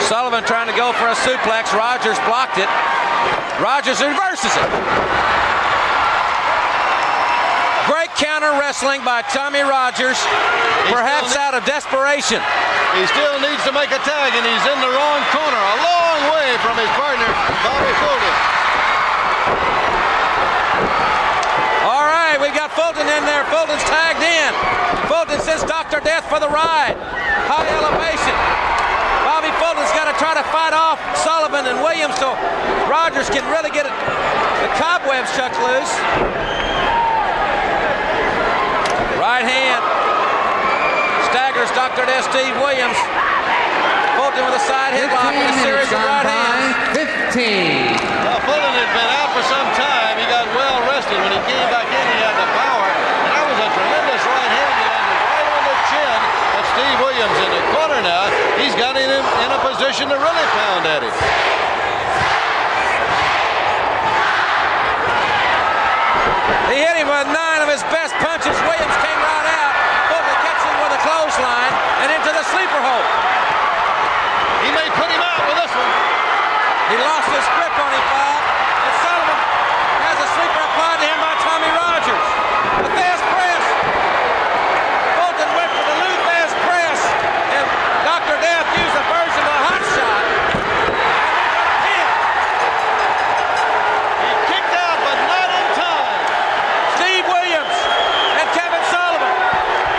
S9: Sullivan trying to go for a suplex. Rogers blocked it. Rogers reverses it. Great counter wrestling by Tommy Rogers, perhaps out of desperation.
S10: He still needs to make a tag, and he's in the wrong corner, a long way from his partner, Bobby Fulton.
S9: All right, we got Fulton in there. Fulton's tagged in. Fulton sends Dr. Death for the ride. High elevation. Bobby Fulton's got to try to fight off Sullivan and Williams so Rogers can really get the cobwebs chucked loose. Right hand. Staggers Dr. Death Steve Williams. Fulton with a side headlock and a series of right hands.
S10: 15. Well, Fulton had been out for some time. He got well rested. When he came back in, he had the power. And that was a tremendous right hand that landed right on the chin of Steve Williams in the corner now. He's got him in a position to really pound at him.
S9: He hit him with 9 of his best punches. Williams came right out. Fulton catches him with a clothesline and into the sleeper hold.
S10: He may put him out with this one.
S9: He lost his grip on him, Bob. And Sullivan has a sleeper applied to him by Tommy Rogers. The Thez press. Fulton went for the Lou Thez press. And Dr. Death used a version of a hot shot.
S10: He kicked out, but not in time.
S9: Steve Williams and Kevin Sullivan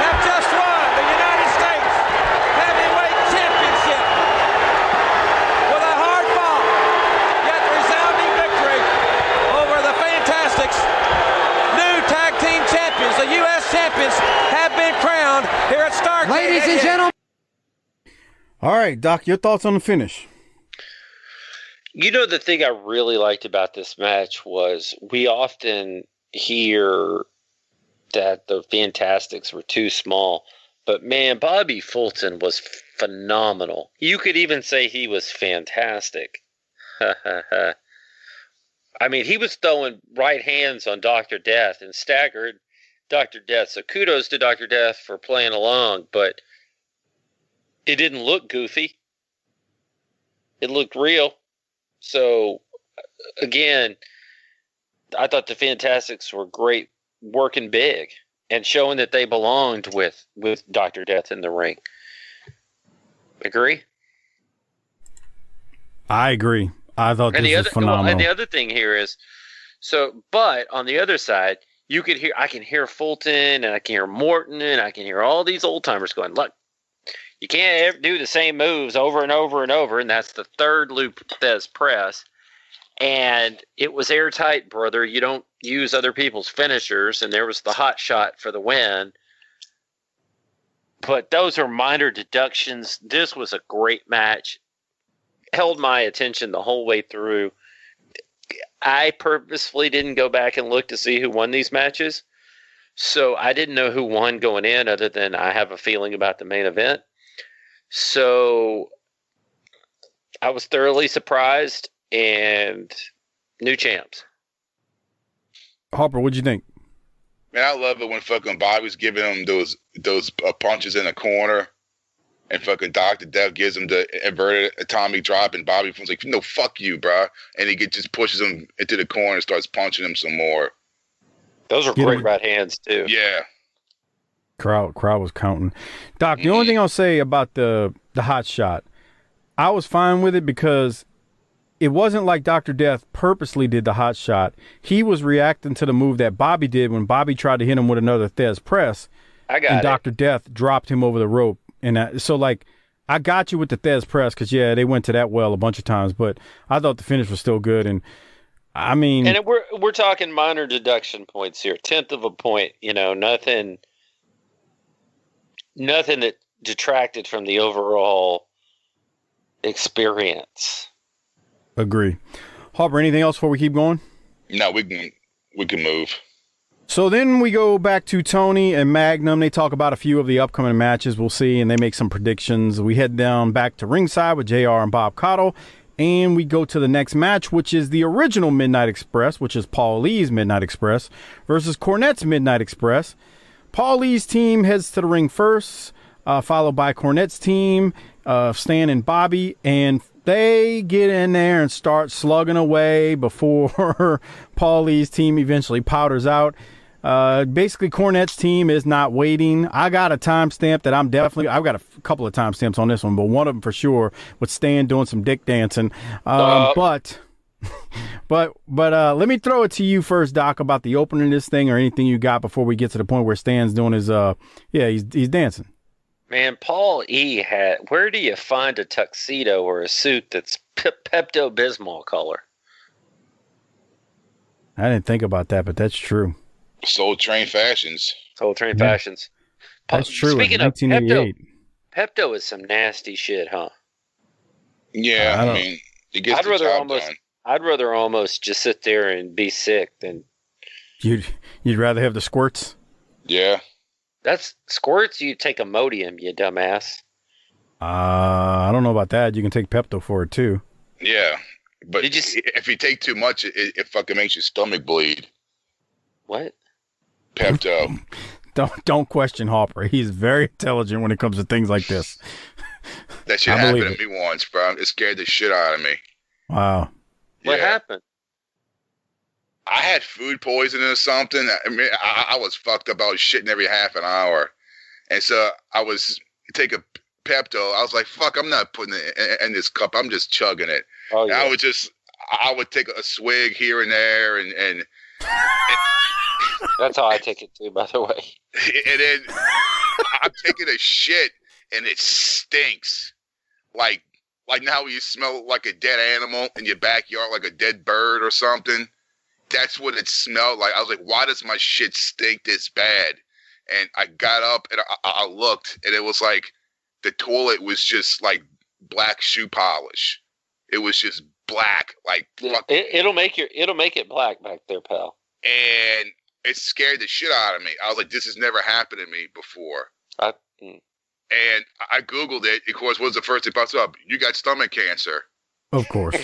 S9: have just won the United States Heavyweight Championship with a hard-fought yet resounding victory over the Fantastics, new tag team champions. The U.S. champions have been crowned here at Starrcade.
S8: Ladies and gentlemen.
S5: All right, Doc, your thoughts on the finish?
S6: You know, the thing I really liked about this match was we often hear that the Fantastics were too small, but man, Bobby Fulton was phenomenal. You could even say he was fantastic. I mean, he was throwing right hands on Dr. Death and staggered Dr. Death. So kudos to Dr. Death for playing along, but it didn't look goofy. It looked real. So, again, I thought the Fantastics were great working big and showing that they belonged with Dr. Death in the ring. Agree?
S5: I agree. I thought this was phenomenal.
S6: And the other thing here is, but on the other side, I can hear Fulton and I can hear Morton and I can hear all these old timers going, look, you can't ever do the same moves over and over and over, and that's the third Lou Thez press. And it was airtight, brother. You don't use other people's finishers, and there was the hot shot for the win. But those are minor deductions. This was a great match. Held my attention the whole way through. I purposefully didn't go back and look to see who won these matches. So I didn't know who won going in other than I have a feeling about the main event. So I was thoroughly surprised and new champs.
S5: Harper, what'd you think?
S7: Man, I love it when fucking Bobby's giving him those punches in the corner, and fucking Dr. Death gives him the inverted atomic drop, and Bobby feels like, no, fuck you, bro. And he just pushes him into the corner and starts punching him some more.
S6: Those are great right hands, too.
S7: Yeah.
S5: Crowd was counting. Doc, the only thing I'll say about the hot shot, I was fine with it because it wasn't like Dr. Death purposely did the hot shot. He was reacting to the move that Bobby did when Bobby tried to hit him with another Thez press. And Dr. Death dropped him over the rope. And so, like, I got you with the Thez press because, yeah, they went to that well a bunch of times. But I thought the finish was still good. And, I mean...
S6: And we're talking minor deduction points here. 1/10 of a point. You know, nothing that detracted from the overall experience.
S5: Agree. Harper, anything else before we keep going?
S7: No, we can move.
S5: So then we go back to Tony and Magnum. They talk about a few of the upcoming matches we'll see, and they make some predictions. We head down back to ringside with JR and Bob Caudle, and we go to the next match, which is the original Midnight Express, which is Paul Lee's Midnight Express versus Cornette's Midnight Express. Paul Lee's team heads to the ring first, followed by Cornette's team, Stan and Bobby, and they get in there and start slugging away before Paul Lee's team eventually powders out. Basically, Cornette's team is not waiting. I got a timestamp that I've got a couple of timestamps on this one, but one of them for sure with Stan doing some dick dancing. But let me throw it to you first, Doc, about the opening of this thing or anything you got before we get to the point where Stan's doing his, he's dancing.
S6: Man, Paul E. where do you find a tuxedo or a suit that's Pepto-Bismol color?
S5: I didn't think about that, but that's true.
S7: Soul Train Fashions.
S5: That's true.
S6: Speaking
S5: of 1988.
S6: Pepto is some nasty shit, huh?
S7: Yeah, I mean, it gets the job done.
S6: I'd rather almost just sit there and be sick than.
S5: You'd rather have the squirts?
S7: Yeah.
S6: That's squirts. You take Imodium, you dumbass.
S5: I don't know about that. You can take Pepto for it too.
S7: Yeah, but if you take too much, it fucking makes your stomach bleed.
S6: What?
S7: Pepto.
S5: Don't question Harper. He's very intelligent when it comes to things like this.
S7: That shit happened to me once, bro. It scared the shit out of me.
S5: Wow.
S6: What happened?
S7: I had food poisoning or something. I mean, I was fucked up. I was shitting every half an hour. And so I was taking Pepto. I was like, fuck, I'm not putting it in this cup. I'm just chugging it. Oh, yeah. I would take a swig here and there. And
S6: that's how I take it too, by the way.
S7: And then I'm taking a shit and it stinks. Like now you smell like a dead animal in your backyard, like a dead bird or something. That's what it smelled like. I was like, why does my shit stink this bad? And I got up and I looked, and it was like the toilet was just like black shoe polish. It was just black, like
S6: it'll make it black back there, pal.
S7: And it scared the shit out of me. I was like, this has never happened to me before. And I Googled it. Of course, what was the first thing pops up? You got stomach cancer.
S5: Of course.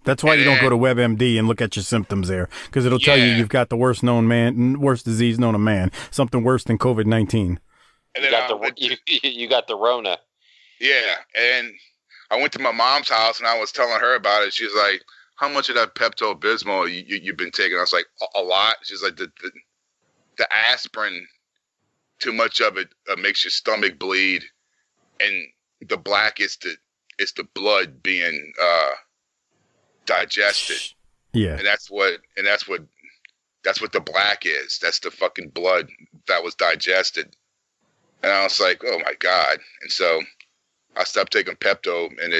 S5: That's why you don't go to WebMD and look at your symptoms there, because it'll tell you you've got the worst disease known to man, something worse than COVID-19.
S7: And then
S6: you got the Rona.
S7: Yeah, and I went to my mom's house and I was telling her about it. She's like, "How much of that Pepto-Bismol you've been taking?" I was like, "A lot." She's like, "The aspirin, too much of it makes your stomach bleed, and the black is the blood being digested."
S5: Yeah,
S7: and that's what the black is. That's the fucking blood that was digested. And I was like, oh my God. And so I stopped taking Pepto, and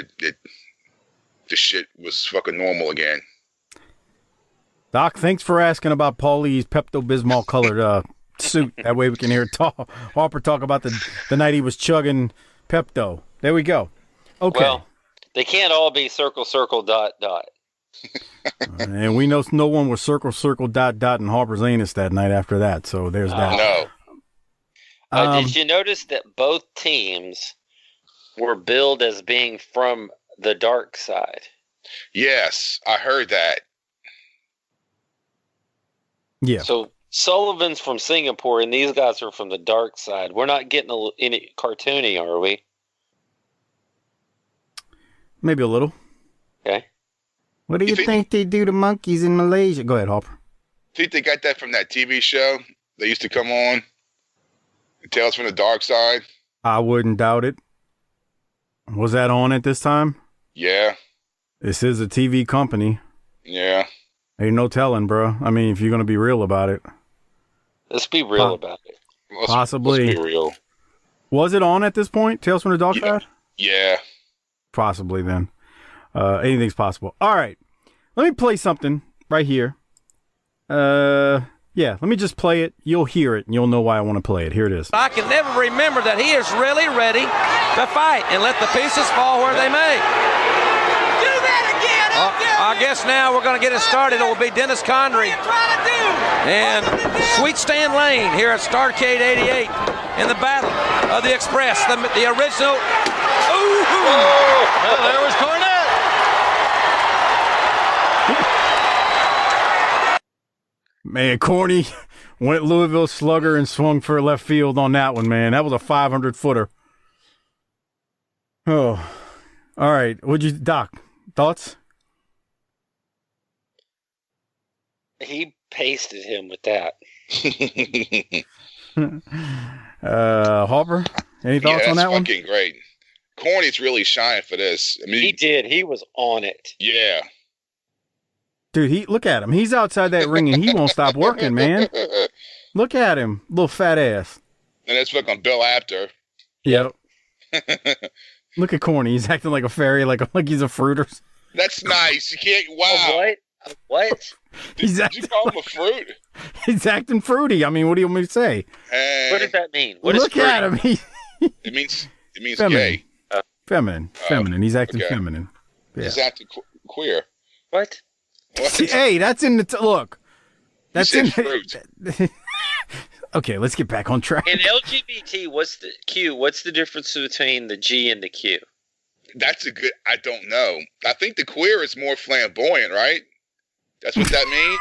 S7: the shit was fucking normal again.
S5: Doc, thanks for asking about Paulie's Pepto-Bismol colored suit. That way we can hear Harper talk about the night he was chugging Pepto. There we go. Okay.
S6: Well, they can't all be circle, dot, dot.
S5: And we know no one was circle, dot, dot in Harper's anus that night after that. So there's that.
S7: No.
S6: Did you notice that both teams were billed as being from the dark side?
S7: Yes, I heard that.
S5: Yeah.
S6: So Sullivan's from Singapore, and these guys are from the dark side. We're not getting any cartoony, are we?
S5: Maybe a little.
S6: Okay.
S8: What do you think they do to monkeys in Malaysia? Go ahead, Harper.
S7: Think they got that from that TV show that used to come on? Tales from the Dark Side?
S5: I wouldn't doubt it. Was that on at this time?
S7: Yeah.
S5: This is a TV company.
S7: Yeah.
S5: Ain't no telling, bro. I mean, if you're going to be real about it.
S6: Let's be real about it.
S5: Possibly.
S7: Let's be real.
S5: Was it on at this point, Tales from the Dark Side?
S7: Yeah.
S5: Possibly then. Anything's possible. All right. Let me play something right here. Yeah, let me just play it. You'll hear it, and you'll know why I want to play it. Here it is.
S9: I can never remember that he is really ready to fight and let the pieces fall where they may.
S11: Do that again!
S9: I guess now we're going to get it started. It will be Dennis Condrey and Sweet Stan Lane here at Starrcade 88 in the Battle of the Express, the original. Ooh!
S10: Well, there was Cornette.
S5: Man, Corny went Louisville Slugger and swung for left field on that one, man. That was a 500-footer. Oh, all right. Doc, thoughts?
S6: He pasted him with that.
S5: Harper, any thoughts on that one?
S7: Fucking great. Corny's really shined for this. I mean,
S6: He did. He was on it.
S7: Yeah.
S5: Dude, look at him. He's outside that ring and he won't stop working, man. Look at him, little fat ass.
S7: And that's fucking Bill Apter.
S5: Yep. Look at Corny. He's acting like a fairy, like he's a fruit or something.
S7: That's nice. You can't. Wow.
S6: What?
S7: Did you call him a fruit?
S5: He's acting fruity. I mean, what do you want me to say?
S6: What does that mean?
S5: Look at him.
S7: It means
S5: feminine.
S7: gay.
S5: Feminine. He's acting feminine. Yeah.
S7: He's acting queer.
S6: What?
S5: Hey, that's in the look. That's in
S7: fruit.
S5: Okay, let's get back on track.
S6: In LGBT, what's the difference between the G and the Q?
S7: That's I don't know. I think the queer is more flamboyant, right? That's what that means?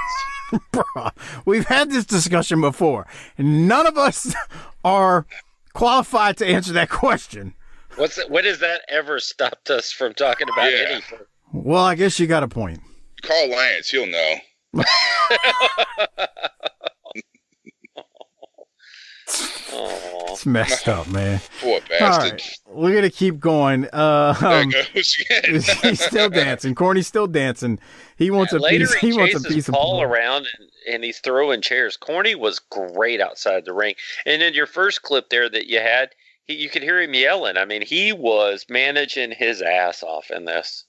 S5: Bruh, we've had this discussion before, and none of us are qualified to answer that question.
S6: What has that ever stopped us from talking about anything?
S5: Well, I guess you got a point.
S7: Call Lance, he'll know.
S5: It's messed up, man.
S7: Poor bastard.
S5: All right, we're going to keep going.
S7: There goes.
S5: He's still dancing. Corny's still dancing. He wants a
S6: later
S5: piece. He wants a piece of
S6: Paul around and he's throwing chairs. Corny was great outside the ring. And in your first clip there that you had, you could hear him yelling. I mean, he was managing his ass off in this.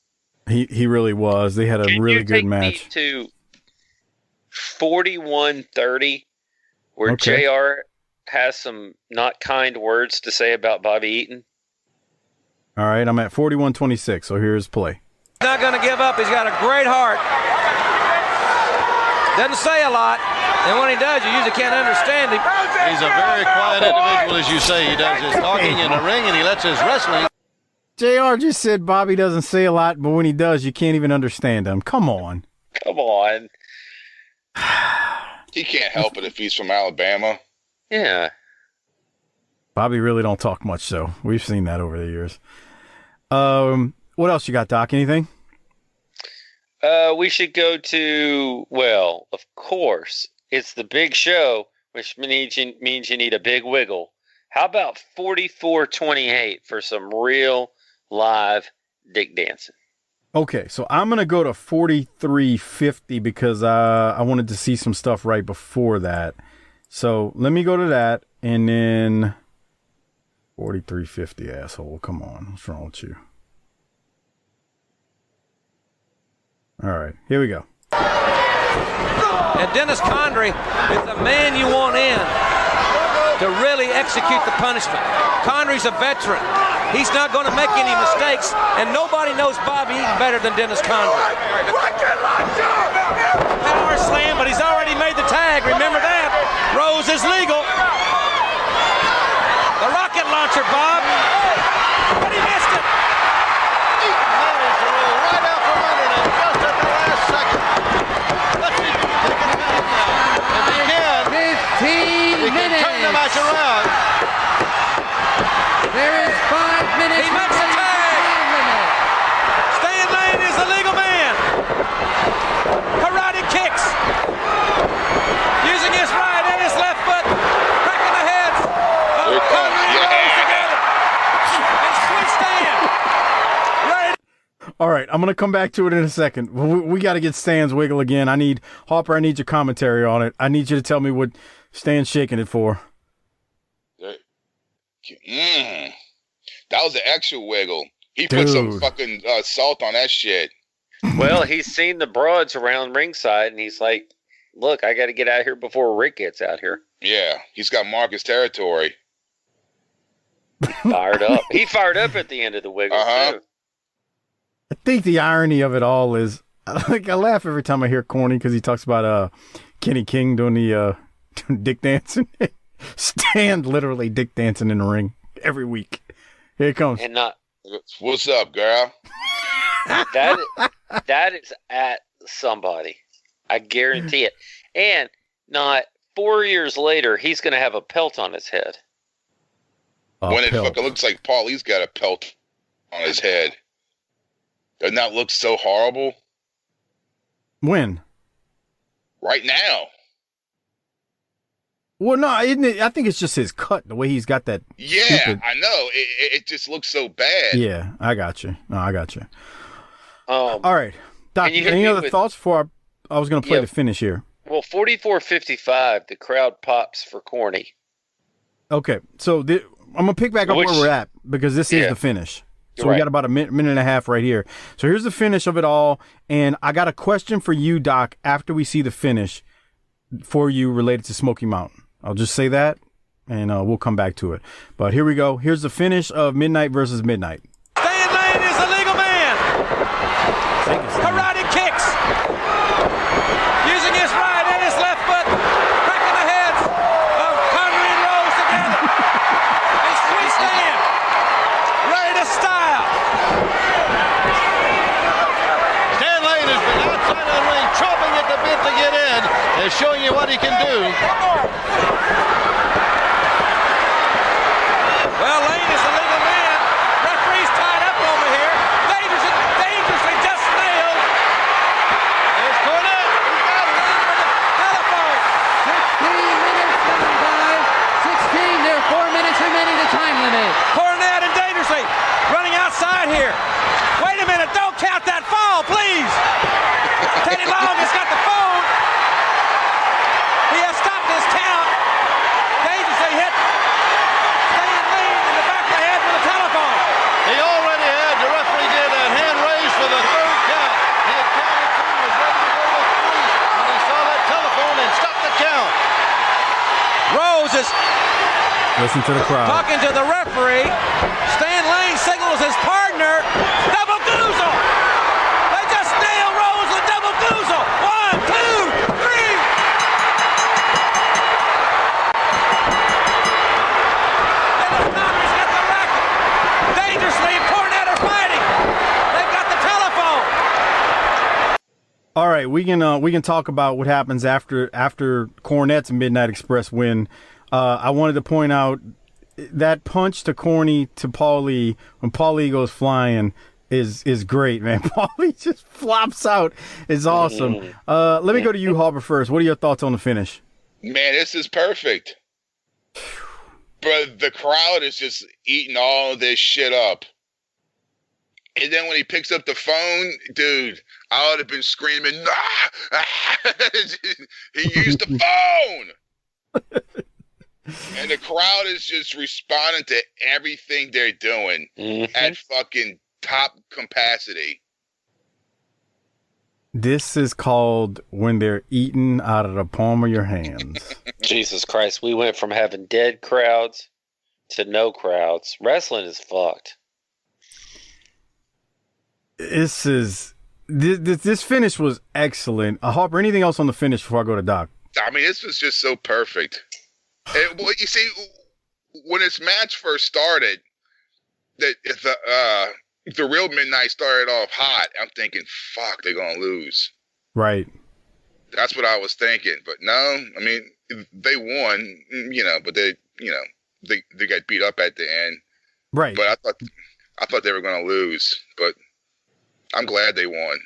S5: He really was. They had a really good match.
S6: Can you take me to 41-30 where JR has some not kind words to say about Bobby Eaton?
S5: All right, I'm at 41-26, so here's play.
S9: He's not going to give up. He's got a great heart. Doesn't say a lot, and when he does, you usually can't understand him.
S10: He's a very quiet individual, as you say. He does his talking in the ring, and he lets his wrestling.
S5: JR just said Bobby doesn't say a lot, but when he does, you can't even understand him. Come on.
S6: Come on.
S7: He can't help it if he's from Alabama.
S6: Yeah.
S5: Bobby really don't talk much, so we've seen that over the years. What else you got, Doc? Anything?
S6: We should go to, well, of course, it's the big show, which means you need a big wiggle. How about 44-28 for some real live dick dancing?
S5: Okay, so I'm going to go to 43-50 because I wanted to see some stuff right before that. So let me go to that, and then 43-50, asshole. Come on. What's wrong with you? All right, here we go.
S9: And Dennis Condrey is the man you want in to really execute the punishment. Condrey's a veteran. He's not going to make any mistakes, and nobody knows Bobby Eaton better than Dennis Condrey. Power slam, but he's already made the tag. Remember that. Rose is legal. The rocket launcher, Bob. But he missed it.
S10: Eaton managed to roll right out from under him just at the last second. Let's see if he can take it down now. If he can,
S8: 15 minutes.
S10: Turn the match around.
S8: There is 5 minutes.
S9: He makes the tag. Stan Lane is the legal man. Karate kicks. Using his right and his left foot. Cracking the heads.
S7: Here it comes.
S9: Together. And Sweet Stan. Ready.
S5: All right, I'm going to come back to it in a second. We got to get Stan's wiggle again. Harper, I need your commentary on it. I need you to tell me what Stan's shaking it for.
S7: That was an extra wiggle. He put some fucking salt on that shit.
S6: Well, he's seen the broads around ringside, and he's like, look, I got to get out of here before Rick gets out here.
S7: Yeah, he's got Marcus territory.
S6: Fired up. He fired up at the end of the wiggle, too.
S5: I think the irony of it all is I laugh every time I hear Corny because he talks about Kenny King doing the dick dancing. Stan literally dick dancing in the ring every week. Here it comes.
S6: And not
S7: What's up, girl?
S6: that is at somebody. I guarantee it. And not 4 years later, he's going to have a pelt on his head.
S7: When it fucking looks like Paulie's got a pelt on his head. Doesn't that look so horrible?
S5: When?
S7: Right now.
S5: Well, no, isn't it? I think it's just his cut, the way he's got that.
S7: Yeah,
S5: stupid...
S7: I know. It just looks so bad.
S5: Yeah, I got you. No, I got you.
S6: All
S5: right. Doc, any other thoughts before I was going to play the finish here?
S6: Well, 44-55, the crowd pops for Corny.
S5: Okay, so I'm going to pick back up where we're at because this is the finish. So we got about a minute and a half right here. So here's the finish of it all, and I got a question for you, Doc, after we see the finish for you related to Smoky Mountain. I'll just say that, and we'll come back to it. But here we go. Here's the finish of Midnight versus Midnight.
S9: Stan Lane is a legal man. Karate kicks. Using his right and his left foot. Cracking the heads of Connery and Rose together. A sweet stand. Ready to style.
S10: Stan Lane has been outside of the ring, chomping at the bit to get in, and showing you what he can do.
S9: Well, Lane is a legal man. Referee's tied up over here. Dangerously just nailed.
S10: There's Cornette. He got it.
S9: Telephone.
S11: 16 minutes gone by. 16. There are 4 minutes remaining to time limit.
S9: Cornette and Dangerously running outside here. Wait a minute. Don't count that fall, please. Teddy Long has got the phone. He has stopped his count. Dangerously hit Stan Lane in the back of the head with a telephone.
S10: He already had, the referee did a hand raise for the third count. He had counted two, was ready to go with three when he saw that telephone and stopped the count.
S9: Rose is
S5: Listen to the crowd.
S9: talking to the referee. Stan Lane signals his partner. Double goozle. They just nailed Rose with double goozle. 1, 2, 3. Connery's got the racket. Dangerously and Cornette are fighting. They've got the telephone.
S5: All right, we can talk about what happens after Cornette's Midnight Express win. I wanted to point out that punch to Corny to Paulie when Paulie goes flying is great, man. Paulie just flops out. It's awesome. Let me go to you, Harper, first. What are your thoughts on the finish?
S7: Man, this is perfect. But the crowd is just eating all of this shit up. And then when he picks up the phone, dude, I would have been screaming, "Ah!" He used the phone! And the crowd is just responding to everything they're doing at fucking top capacity.
S5: This is called when they're eating out of the palm of your hands.
S6: Jesus Christ, we went from having dead crowds to no crowds. Wrestling is fucked.
S5: This finish was excellent. Harper, anything else on the finish before I go to Doc?
S7: I mean, this was just so perfect. And, well, you see, when this match first started, the real Midnight started off hot. I'm thinking, fuck, they're gonna lose.
S5: Right.
S7: That's what I was thinking. But no, I mean, they won, but they got beat up at the end.
S5: Right.
S7: But I thought they were gonna lose. But I'm glad they won.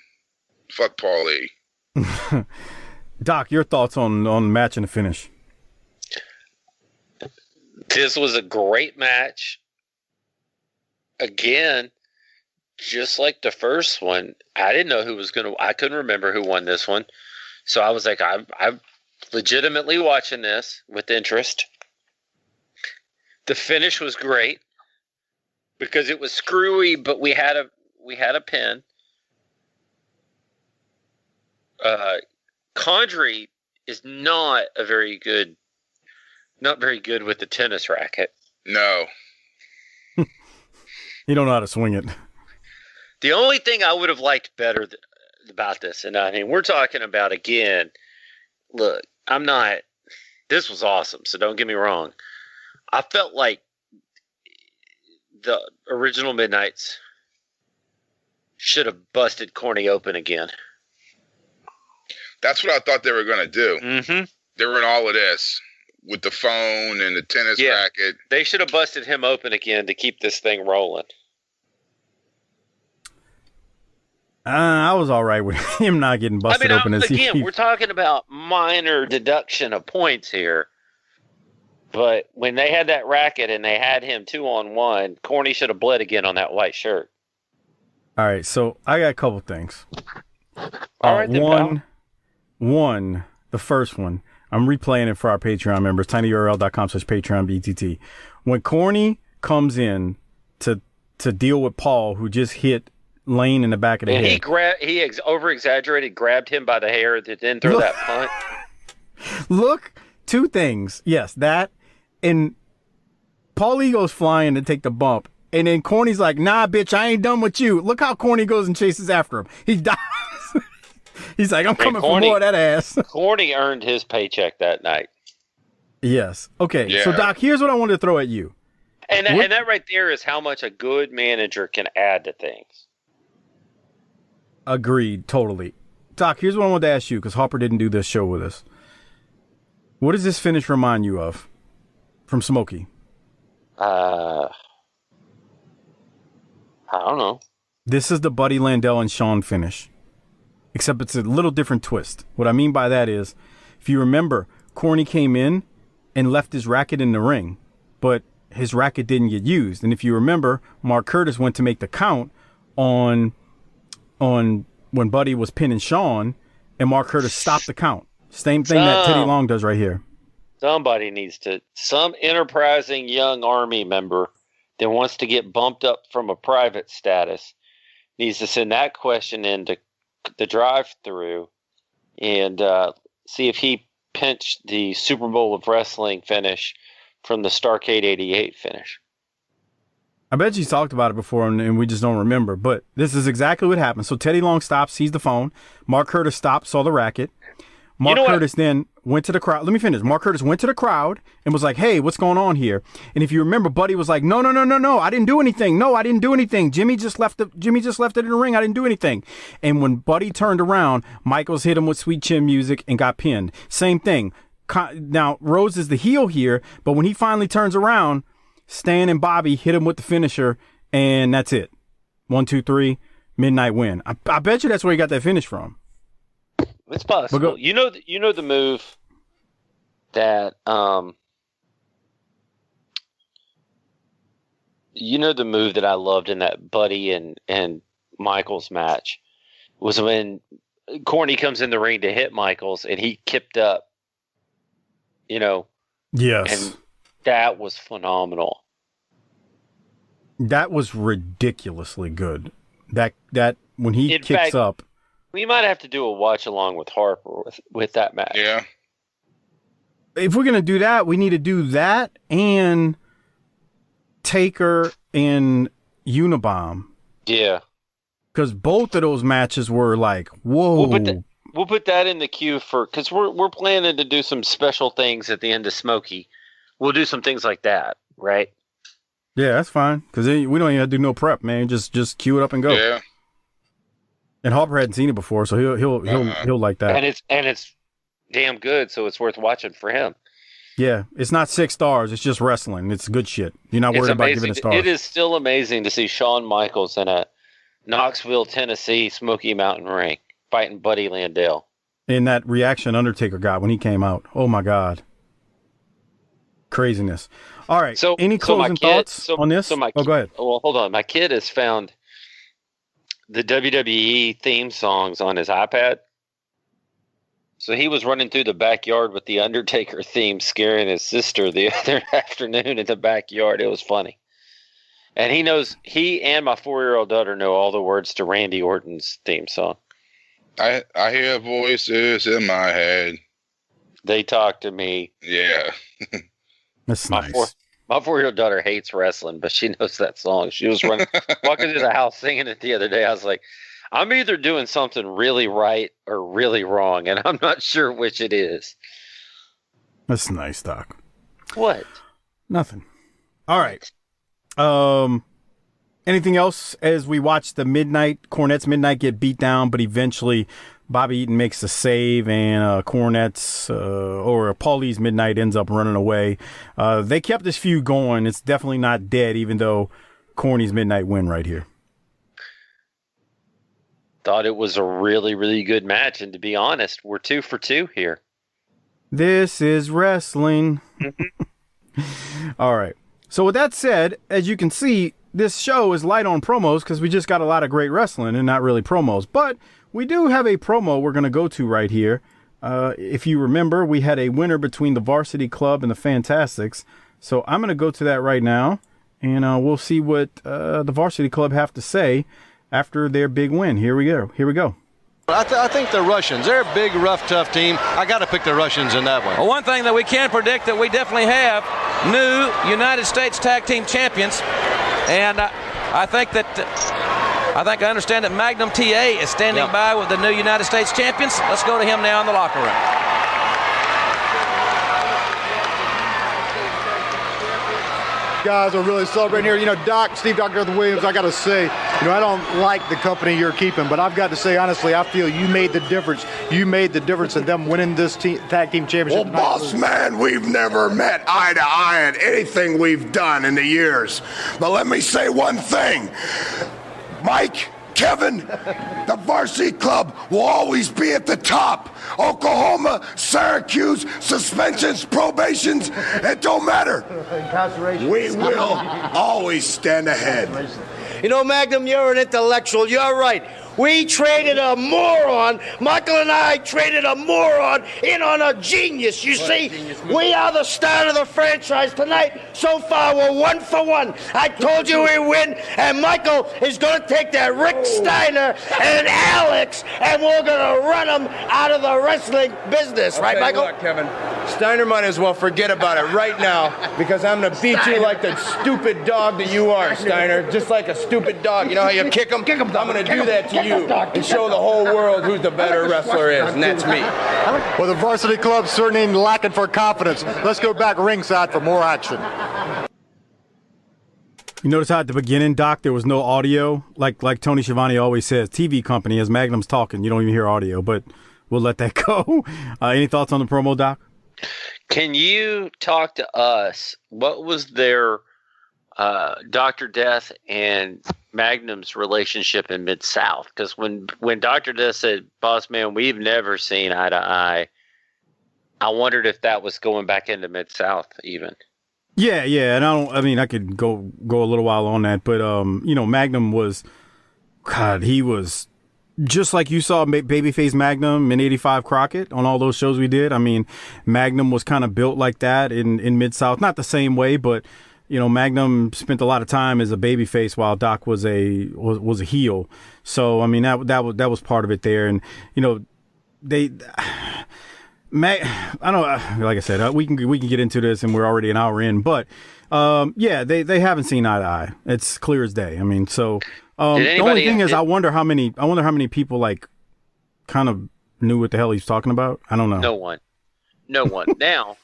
S7: Fuck Paulie.
S5: Doc, your thoughts on the match and the finish?
S6: This was a great match. Again, just like the first one, I didn't know who was going to... I couldn't remember who won this one. So I was like, I'm legitimately watching this with interest. The finish was great because it was screwy, but we had a pin. Condrey is not very good with the tennis racket.
S7: No.
S5: You don't know how to swing it.
S6: The only thing I would have liked better about this, and I mean, we're talking about, again, look, this was awesome, so don't get me wrong. I felt like the original Midnights should have busted Corny open again.
S7: That's what I thought they were going to do.
S6: Mm-hmm.
S7: They were in all of this with the phone and the tennis racket.
S6: They should have busted him open again to keep this thing rolling.
S5: I was all right with him not getting busted open.
S6: Again, we're talking about minor deduction of points here. But when they had that racket and they had him 2-on-1, Corny should have bled again on that white shirt.
S5: All right, so I got a couple things.
S6: All right,
S5: One, the first one, I'm replaying it for our Patreon members, tinyurl.com/PatreonBTT. When Corny comes in to deal with Paul, who just hit Lane in the back of the head.
S6: He over-exaggerated, grabbed him by the hair, then threw that punt.
S5: Look, two things. Yes, that, and Paulie goes flying to take the bump, and then Corny's like, nah, bitch, I ain't done with you. Look how Corny goes and chases after him. He dies. He's like, I'm coming for more of that ass.
S6: Corny earned his paycheck that night.
S5: Yes. Okay, so Doc, here's what I wanted to throw at you.
S6: And that right there is how much a good manager can add to things.
S5: Agreed, totally. Doc, here's what I wanted to ask you, because Harper didn't do this show with us. What does this finish remind you of from Smokey?
S6: I don't know.
S5: This is the Buddy Landell and Sean finish, except it's a little different twist. What I mean by that is, if you remember, Corny came in and left his racket in the ring, but his racket didn't get used. And if you remember, Mark Curtis went to make the count on when Buddy was pinning Sean, and Mark Curtis stopped the count. Same thing that Teddy Long does right here.
S6: Somebody some enterprising young Army member that wants to get bumped up from a private status needs to send that question into the drive-through and see if he pinched the Super Bowl of Wrestling finish from the Starrcade 88 finish.
S5: I bet you talked about it before and we just don't remember, but this is exactly what happened. So Teddy Long stopped, sees the phone. Mark Curtis stopped, saw the racket. Mark Curtis then went to the crowd. Let me finish. Mark Curtis went to the crowd and was like, hey, what's going on here? And if you remember, Buddy was like, no, I didn't do anything. No, I didn't do anything. Jimmy just left it in the ring. I didn't do anything. And when Buddy turned around, Michaels hit him with Sweet Chin Music and got pinned. Same thing. Now, Rose is the heel here, but when he finally turns around, Stan and Bobby hit him with the finisher, and that's it. 1, 2, 3, Midnight win. I bet you that's where he got that finish from.
S6: It's possible. You know the move that I loved in that Buddy and Michaels match was when Corny comes in the ring to hit Michaels and he kipped up.
S5: Yes.
S6: And that was phenomenal.
S5: That was ridiculously good. That when he kicks up.
S6: We might have to do a watch along with Harper with that match.
S7: Yeah.
S5: If we're gonna do that, we need to do that and Taker and Unabomb.
S6: Yeah.
S5: Because both of those matches were like, whoa.
S6: We'll put that in the queue because we're planning to do some special things at the end of Smokey. We'll do some things like that, right?
S5: Yeah, that's fine. Because we don't even have to do no prep, man. Just cue it up and go.
S7: Yeah.
S5: And Harper hadn't seen it before, so he'll like that.
S6: And it's damn good, so it's worth watching for him.
S5: Yeah, it's not 6 stars. It's just wrestling. It's good shit. You're not worried about giving it stars.
S6: It is still amazing to see Shawn Michaels in a Knoxville, Tennessee Smoky Mountain ring fighting Buddy Landell.
S5: And that reaction Undertaker got when he came out. Oh, my God. Craziness. All right.
S6: So,
S5: any closing thoughts on this? Go ahead.
S6: Well, hold on. My kid has found the WWE theme songs on his iPad. So he was running through the backyard with the Undertaker theme, scaring his sister the other afternoon in the backyard. It was funny. And he and my 4-year-old daughter know all the words to Randy Orton's theme song.
S7: I hear voices in my head.
S6: They talk to me.
S7: Yeah.
S5: That's nice.
S6: My 4-year-old daughter hates wrestling, but she knows that song. She was walking through the house singing it the other day. I was like, I'm either doing something really right or really wrong, and I'm not sure which it is.
S5: That's nice, Doc.
S6: What?
S5: Nothing. All right. Anything else as we watch the Cornette's Midnight get beat down, but eventually Bobby Eaton makes the save and Cornette's or Paulie's Midnight ends up running away. They kept this feud going. It's definitely not dead, even though Corny's Midnight win right here.
S6: Thought it was a really, really good match, and to be honest, we're 2 for 2 here.
S5: This is wrestling. All right. So with that said, as you can see, this show is light on promos because we just got a lot of great wrestling and not really promos. But we do have a promo we're going to go to right here. If you remember, we had a winner between the Varsity Club and the Fantastics. So I'm going to go to that right now, and we'll see what the Varsity Club have to say after their big win. Here we go.
S10: I think the Russians, they're a big, rough, tough team. I got to pick the Russians in that one.
S9: Well, one thing that we can predict that we definitely have new United States Tag Team Champions. And I understand that Magnum TA is standing by with the new United States champions. Let's go to him now in the locker room.
S12: Guys are really celebrating here. You know, Steve Dr. Williams, I got to say, I don't like the company you're keeping, but I've got to say, honestly, I feel you made the difference. You made the difference in them winning this tag team championship.
S4: Well, boss man, we've never met eye to eye on anything we've done in the years. But let me say one thing. Mike, Kevin, the Varsity Club will always be at the top. Oklahoma, Syracuse, suspensions, probations, it don't matter. We will always stand ahead.
S13: Magnum, you're an intellectual. You're right. We traded a moron. Michael and I traded a moron in on a genius. You see, we are the start of the franchise tonight. So far, we're 1 for 1. I told you we win, and Michael is going to take that Rick Steiner and Alex, and we're going to run them out of the wrestling business. Right, Michael?
S14: What, Kevin? Steiner might as well forget about it right now because I'm going to beat you like the stupid dog that you are, Steiner. Just like a stupid dog. You know how you kick him? I'm going to do that to you and show the whole world who the better wrestler is, and that's me.
S12: Well, the Varsity Club certainly lacking for confidence. Let's go back ringside for more action.
S5: You notice how at the beginning, Doc, there was no audio? Like Tony Schiavone always says, TV company, as Magnum's talking, you don't even hear audio, but we'll let that go. Any thoughts on the promo, Doc?
S6: Can you talk to us? What was their Dr. Death and Magnum's relationship in Mid-South? Because when Dr. Death said, boss man, we've never seen eye to eye, I wondered if that was going back into Mid-South even.
S5: Yeah, and I could go a little while on that, but Magnum was, he was just like you saw Babyface Magnum in 85 Crockett on all those shows we did. I mean, Magnum was kind of built like that in Mid-South, not the same way, but Magnum spent a lot of time as a babyface while Doc was a heel. So I mean that was part of it there, and I don't, like I said, we can get into this, and we're already an hour in, but they haven't seen eye to eye. It's clear as day. I mean, so the only thing is, I wonder how many people like kind of knew what the hell he's talking about. I don't know.
S6: No one. Now,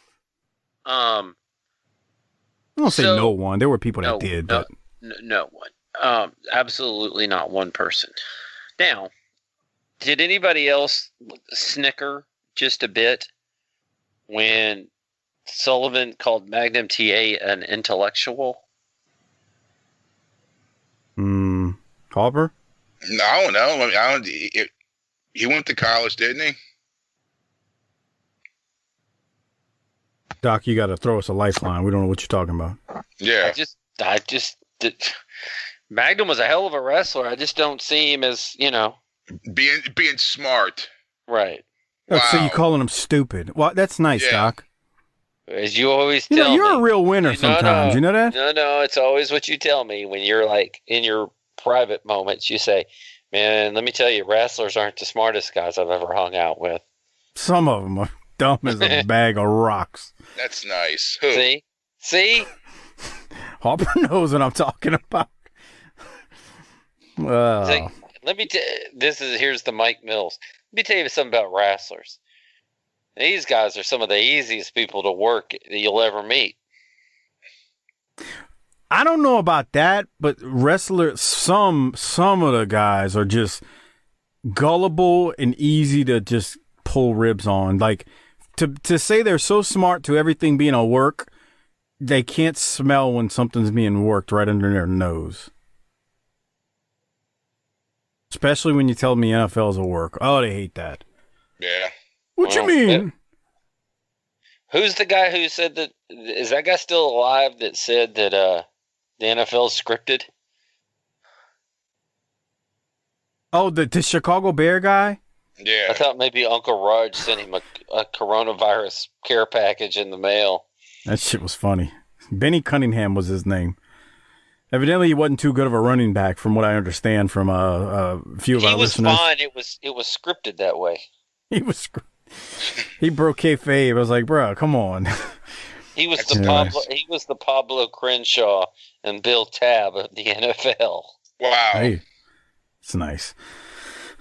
S5: I don't say no one. There were people that did, but
S6: no one. Absolutely not one person. Now, did anybody else snicker just a bit when Sullivan called Magnum TA an intellectual?
S5: Harper?
S7: No, I don't know. He went to college, didn't he?
S5: Doc, you got to throw us a lifeline. We don't know what you're talking about.
S7: Yeah.
S6: I just Magnum was a hell of a wrestler. I just don't see him as,
S7: being smart.
S6: Right.
S5: Wow. So you're calling him stupid. Well, that's nice, Doc.
S6: As you always tell me.
S5: You're a real winner sometimes. You know that?
S6: No, it's always what you tell me when you're like in your private moments. You say, man, let me tell you, wrestlers aren't the smartest guys I've ever hung out with.
S5: Some of them are dumb as a bag of rocks.
S7: That's nice. Who?
S6: See?
S5: Harper knows what I'm talking about.
S6: Let me here's the Mike Mills. Let me tell you something about wrestlers. These guys are some of the easiest people to work that you'll ever meet.
S5: I don't know about that, but wrestlers, some of the guys are just gullible and easy to just pull ribs on. Like to say they're so smart to everything being a work, they can't smell when something's being worked right under their nose. Especially when you tell me NFL's a work. Oh, they hate that.
S7: Yeah.
S5: What you mean?
S6: Who's the guy who said that? Is that guy still alive that said that the NFL is scripted?
S5: Oh, the Chicago Bear guy?
S6: Yeah. I thought maybe Uncle Raj sent him a coronavirus care package in the mail.
S5: That shit was funny. Benny Cunningham was his name. Evidently, he wasn't too good of a running back, from what I understand from a few of our listeners.
S6: He was fine. It was scripted that way.
S5: He broke kayfabe. I was like, bro, come on.
S6: He was the Pablo Crenshaw and Bill Tabb of the NFL.
S7: Wow.
S5: Hey, it's nice.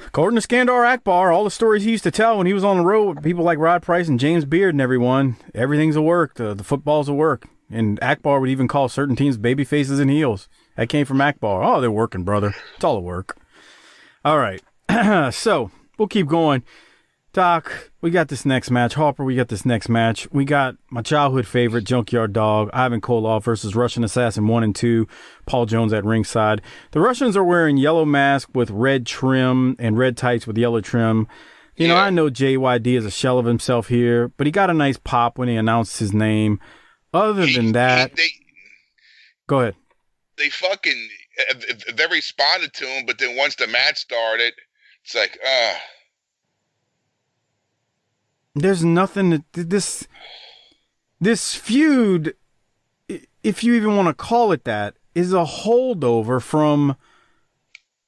S5: According to Skandar Akbar, all the stories he used to tell when he was on the road with people like Rod Price and James Beard and everyone, everything's a work. The football's a work. And Akbar would even call certain teams baby faces and heels. That came from Akbar. Oh, they're working, brother. It's all a work. All right. So we'll keep going. Doc, we got this next match. Harper, we got this next match. We got my childhood favorite, Junkyard Dog, Ivan Koloff versus Russian Assassin 1 and 2, Paul Jones at ringside. The Russians are wearing yellow mask with red trim and red tights with yellow trim. You know, I know JYD is a shell of himself here, but he got a nice pop when he announced his name. Other than that, go ahead.
S7: They responded to him, but then once the match started, it's like,
S5: There's nothing that this feud, if you even want to call it that, is a holdover from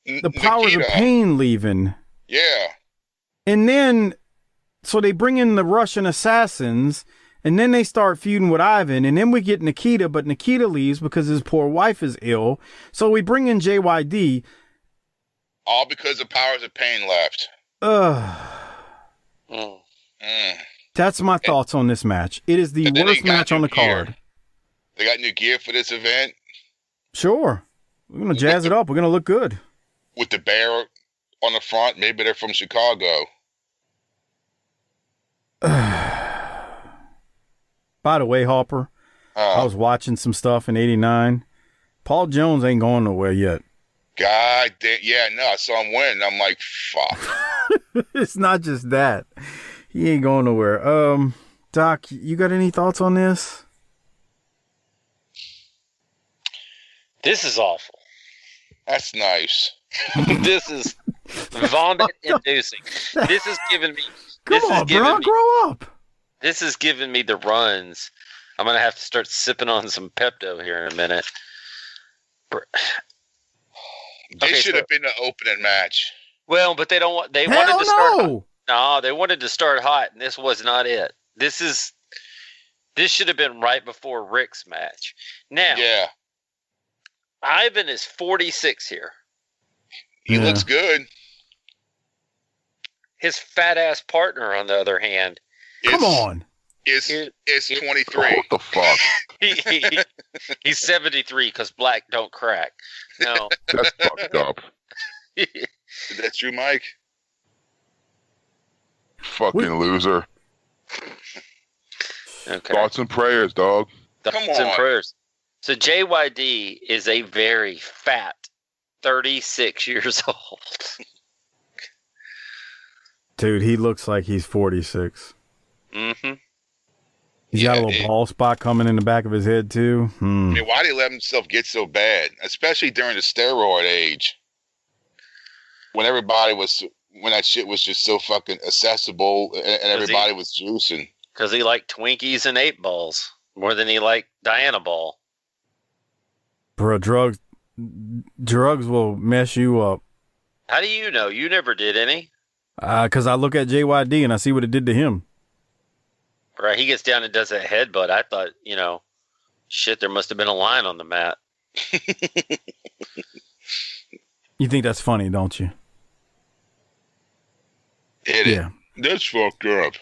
S5: the Powers of Pain leaving.
S7: Yeah.
S5: And then, so they bring in the Russian Assassins, and then they start feuding with Ivan, and then we get Nikita, but Nikita leaves because his poor wife is ill. So we bring in JYD.
S7: All because the Powers of Pain left.
S5: That's my thoughts on this match. It is the worst match on the card.
S7: They got new gear for this event?
S5: Sure. We're going to jazz it up. We're going to look good.
S7: With the bear on the front. Maybe they're from Chicago.
S5: By the way, Harper, I was watching some stuff in '89. Paul Jones ain't going nowhere yet.
S7: God damn. Yeah, no, I saw him win. I'm like, fuck.
S5: It's not just that. He ain't going nowhere. Doc, you got any thoughts on this?
S6: This is awful.
S7: That's nice.
S6: This is vomit-inducing. This is giving me...
S5: Come on, bro, grow up.
S6: This is giving me the runs. I'm going to have to start sipping on some Pepto here in a minute.
S7: This should have been an opening match.
S6: Well, but they don't want... They wanted to start... No, they wanted to start hot, and this was not it. This should have been right before Rick's match. Now,
S7: yeah.
S6: Ivan is 46 here.
S7: He looks good.
S6: His fat ass partner, on the other hand,
S7: is 23. What the fuck?
S6: He's 73 because black don't crack. No,
S7: that's fucked up. Is that true, Mike? Fucking loser.
S6: Okay.
S7: Thoughts and prayers, dog.
S6: Thoughts and prayers. So JYD is a very fat 36 years old.
S5: Dude, he looks like he's 46.
S6: Mm-hmm.
S5: He's got a little bald spot coming in the back of his head, too.
S7: I mean, why did he let himself get so bad? Especially during the steroid age. When that shit was just so fucking accessible and everybody was juicing.
S6: Because he liked Twinkies and 8-balls more than he liked Diana Ball.
S5: Bro, drugs will mess you up.
S6: How do you know? You never did any.
S5: Because I look at JYD and I see what it did to him.
S6: Right, he gets down and does that headbutt. I thought, shit, there must have been a line on the mat.
S5: You think that's funny, don't you?
S7: Hit it. That's fucked up.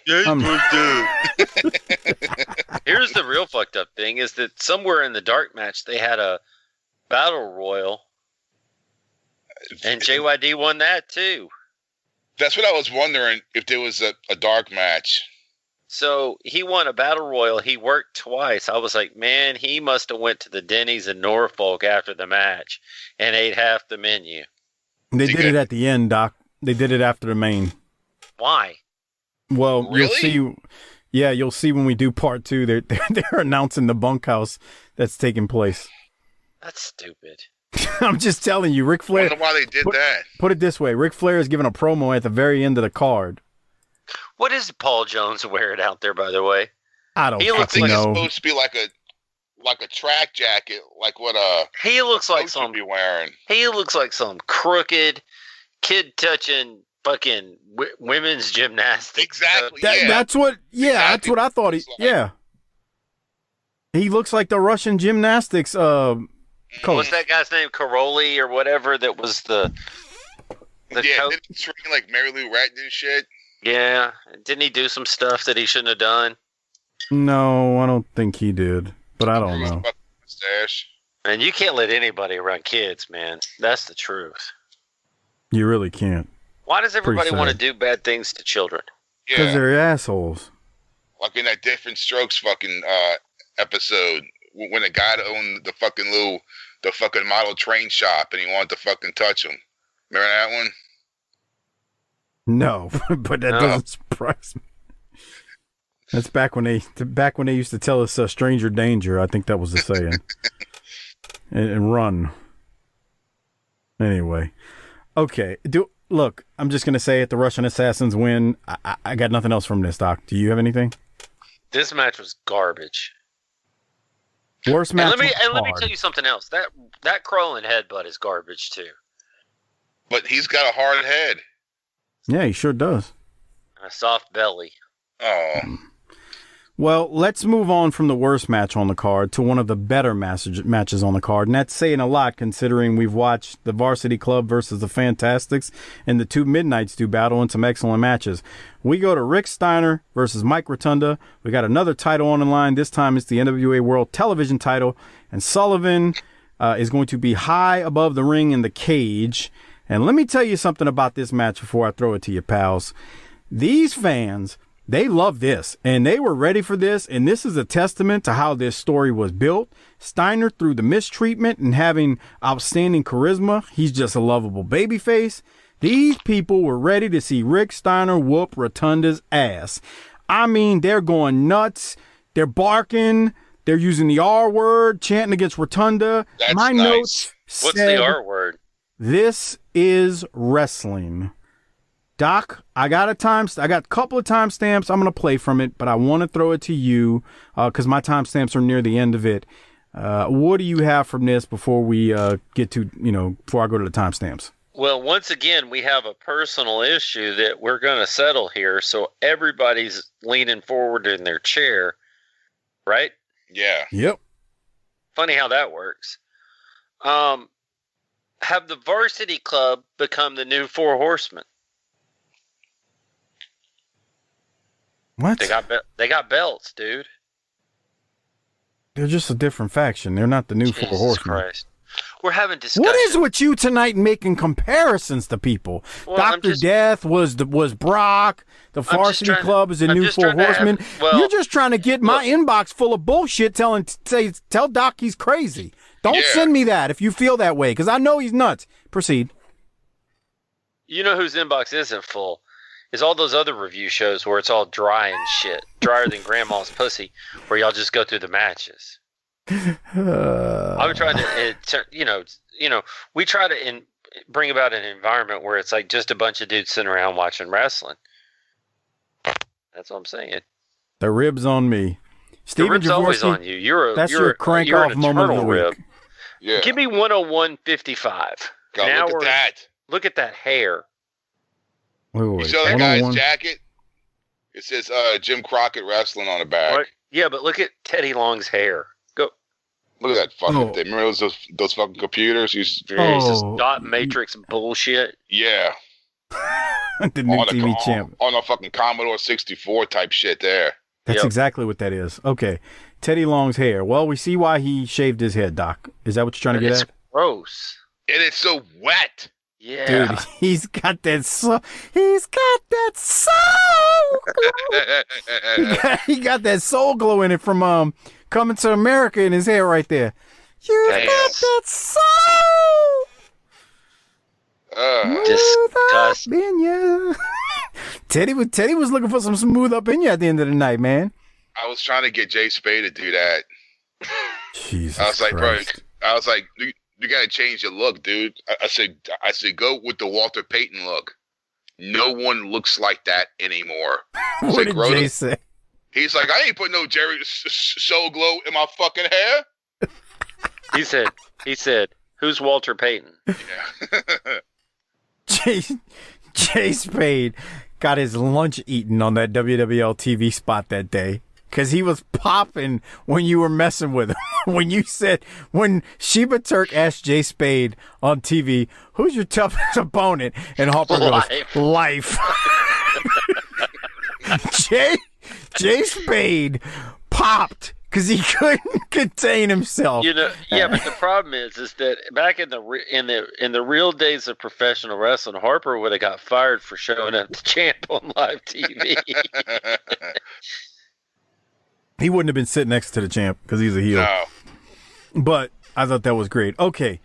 S6: Here's the real fucked up thing is that somewhere in the dark match they had a battle royal, and JYD won that too.
S7: That's what I was wondering, if there was a dark match.
S6: So he won a battle royal. He worked twice. I was like, man, he must have went to the Denny's in Norfolk after the match and ate half the menu.
S5: They did it at the end, Doc. They did it after the main.
S6: Why?
S5: Well,
S7: really?
S5: You'll see. Yeah, you'll see when we do part 2. They're announcing the bunkhouse that's taking place.
S6: That's stupid.
S5: I'm just telling you, Ric Flair.
S7: I wonder why they did that.
S5: Put it this way: Ric Flair is giving a promo at the very end of the card.
S6: What is Paul Jones wearing out there, by the way?
S5: I don't know.
S7: It's supposed to be like a track jacket, like what
S6: he looks like
S7: some be wearing.
S6: He looks like some crooked kid touching fucking women's gymnastics.
S7: Exactly.
S5: That's what. Yeah, exactly. That's what I thought. Yeah. He looks like the Russian gymnastics. Coach.
S6: What's that guy's name? Karoli or whatever. That was the coach.
S7: Didn't he train like Mary Lou Retton and shit?
S6: Yeah, didn't he do some stuff that he shouldn't have done?
S5: No, I don't think he did, but I don't know.
S6: And you can't let anybody around kids, man. That's the truth.
S5: You really can't.
S6: Why does everybody want to do bad things to children?
S5: Because they're assholes.
S7: Like in that Different Strokes fucking episode, when the guy that owned the fucking model train shop and he wanted to fucking touch him. Remember that one?
S5: No, but that doesn't surprise me. That's back when they used to tell us stranger danger. I think that was the saying. and run. Anyway. Okay. Look, I'm just going to say it. The Russian Assassins win. I got nothing else from this, Doc. Do you have anything?
S6: This match was garbage.
S5: Worst match.
S6: And let me tell you something else. That crawling headbutt is garbage too.
S7: But he's got a hard head.
S5: Yeah, he sure does.
S6: A soft belly.
S7: Oh.
S5: Well, let's move on from the worst match on the card to one of the better matches on the card. And that's saying a lot considering we've watched the Varsity Club versus the Fantastics and the two Midnights do battle in some excellent matches. We go to Rick Steiner versus Mike Rotunda. We got another title on the line. This time it's the NWA World Television title. And Sullivan is going to be high above the ring in the cage. And let me tell you something about this match before I throw it to you, pals. These fans, they love this, and they were ready for this, and this is a testament to how this story was built. Steiner, through the mistreatment and having outstanding charisma, he's just a lovable babyface. These people were ready to see Rick Steiner whoop Rotunda's ass. I mean, they're going nuts. They're barking. They're using the R word, chanting against Rotunda.
S7: That's
S5: My
S7: nice.
S5: notes
S6: What's
S5: said,
S6: the R word?
S5: This is wrestling. Doc, I got a couple of timestamps. I'm going to play from it, but I want to throw it to you because my timestamps are near the end of it. What do you have from this before we get to, before I go to the timestamps?
S6: Well, once again, we have a personal issue that we're going to settle here, so everybody's leaning forward in their chair, right?
S7: Yeah.
S5: Yep.
S6: Funny how that works. Have the Varsity Club become the new Four Horsemen?
S5: What?
S6: They got belts, dude.
S5: They're just a different faction. They're not the new Four Horsemen.
S6: Christ. We're having discussions.
S5: What is with you tonight making comparisons to people?
S6: Well,
S5: Dr. Death was Brock. The Varsity Club is the new Four Horsemen. You're just trying to get my inbox full of bullshit tell Doc he's crazy. Don't send me that if you feel that way, because I know he's nuts. Proceed.
S6: You know whose inbox isn't full? Is all those other review shows where it's all dry and shit. Drier than grandma's pussy, where y'all just go through the matches. I'm trying to, we try to bring about an environment where it's like just a bunch of dudes sitting around watching wrestling. That's what I'm saying.
S5: The rib's on me.
S6: The rib's always on you. You're
S5: your crank
S6: you're
S5: off
S6: an
S5: moment of the
S6: eternal
S5: week.
S6: rib.
S7: Yeah.
S6: Give me 101.55.
S7: God, look at that.
S6: Look at that hair.
S5: Wait.
S7: You saw that guy's jacket? It says Jim Crockett Wrestling on the back.
S6: Right. Yeah, but look at Teddy Long's hair. Go.
S7: Look at that fucking thing. Remember those fucking computers?
S6: This dot matrix bullshit.
S7: Yeah.
S5: The new TV champ.
S7: On a fucking Commodore 64 type shit there.
S5: That's exactly what that is. Okay. Teddy Long's hair. Well, we see why he shaved his head, Doc. Is that what you're trying to get at?
S6: Gross.
S7: And it's so wet.
S6: Yeah.
S5: Dude, he's got that soul. He's got that soul glow. he got that soul glow in it from Coming to America in his hair right there. You got that soul.
S6: Disgusting.
S5: Yeah. Teddy was looking for some smooth up in you at the end of the night, man.
S7: I was trying to get Jay Spade to do that.
S5: Jesus
S7: I was like,
S5: Christ.
S7: bro, you gotta change your look, dude. I said, go with the Walter Payton look. No one looks like that anymore.
S5: What did Jay say?
S7: He's like, I ain't putting no Jerry Soul Glow in my fucking hair.
S6: He said, who's Walter Payton?
S7: Yeah.
S5: Jay Spade got his lunch eaten on that WWL TV spot that day because he was popping when you were messing with him. when Sheba Turk asked Jay Spade on TV, who's your toughest opponent? And Harper goes, life. Jay Spade popped because he couldn't contain himself.
S6: Yeah, but the problem is that back in the real days of professional wrestling, Harper would have got fired for showing up the champ on live TV.
S5: He wouldn't have been sitting next to the champ because he's a heel.
S7: No.
S5: But I thought that was great. Okay,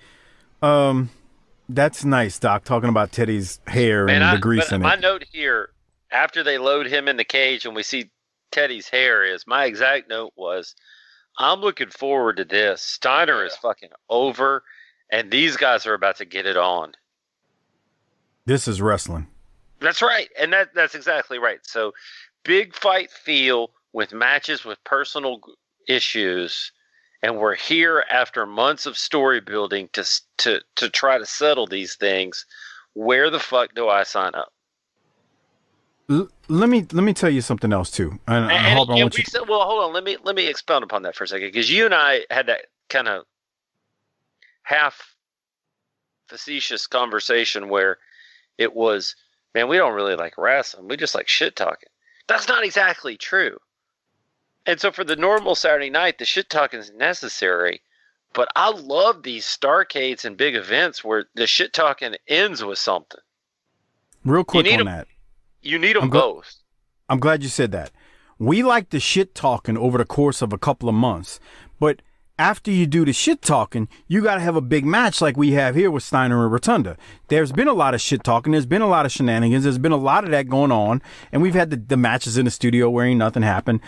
S5: that's nice, Doc. Talking about Teddy's hair and the grease in it.
S6: My note here, after they load him in the cage and we see Teddy's hair, is my exact note was, I'm looking forward to this. Steiner is fucking over, and these guys are about to get it on.
S5: This is wrestling.
S6: That's right, and that's exactly right. So, big fight feel with matches with personal issues, and we're here after months of story building to try to settle these things. Where the fuck do I sign up?
S5: Let me tell you something else too.
S6: Well, hold on. Let me expound upon that for a second, because you and I had that kind of half facetious conversation where it was, man, we don't really like wrestling. We just like shit talking. That's not exactly true. And so for the normal Saturday night, the shit talking is necessary. But I love these Starrcades and big events where the shit talking ends with something.
S5: Real quick on that.
S6: You need them both.
S5: I'm glad you said that. We like the shit talking over the course of a couple of months. But after you do the shit talking, you got to have a big match like we have here with Steiner and Rotunda. There's been a lot of shit talking. There's been a lot of shenanigans. There's been a lot of that going on. And we've had the matches in the studio where ain't nothing happened.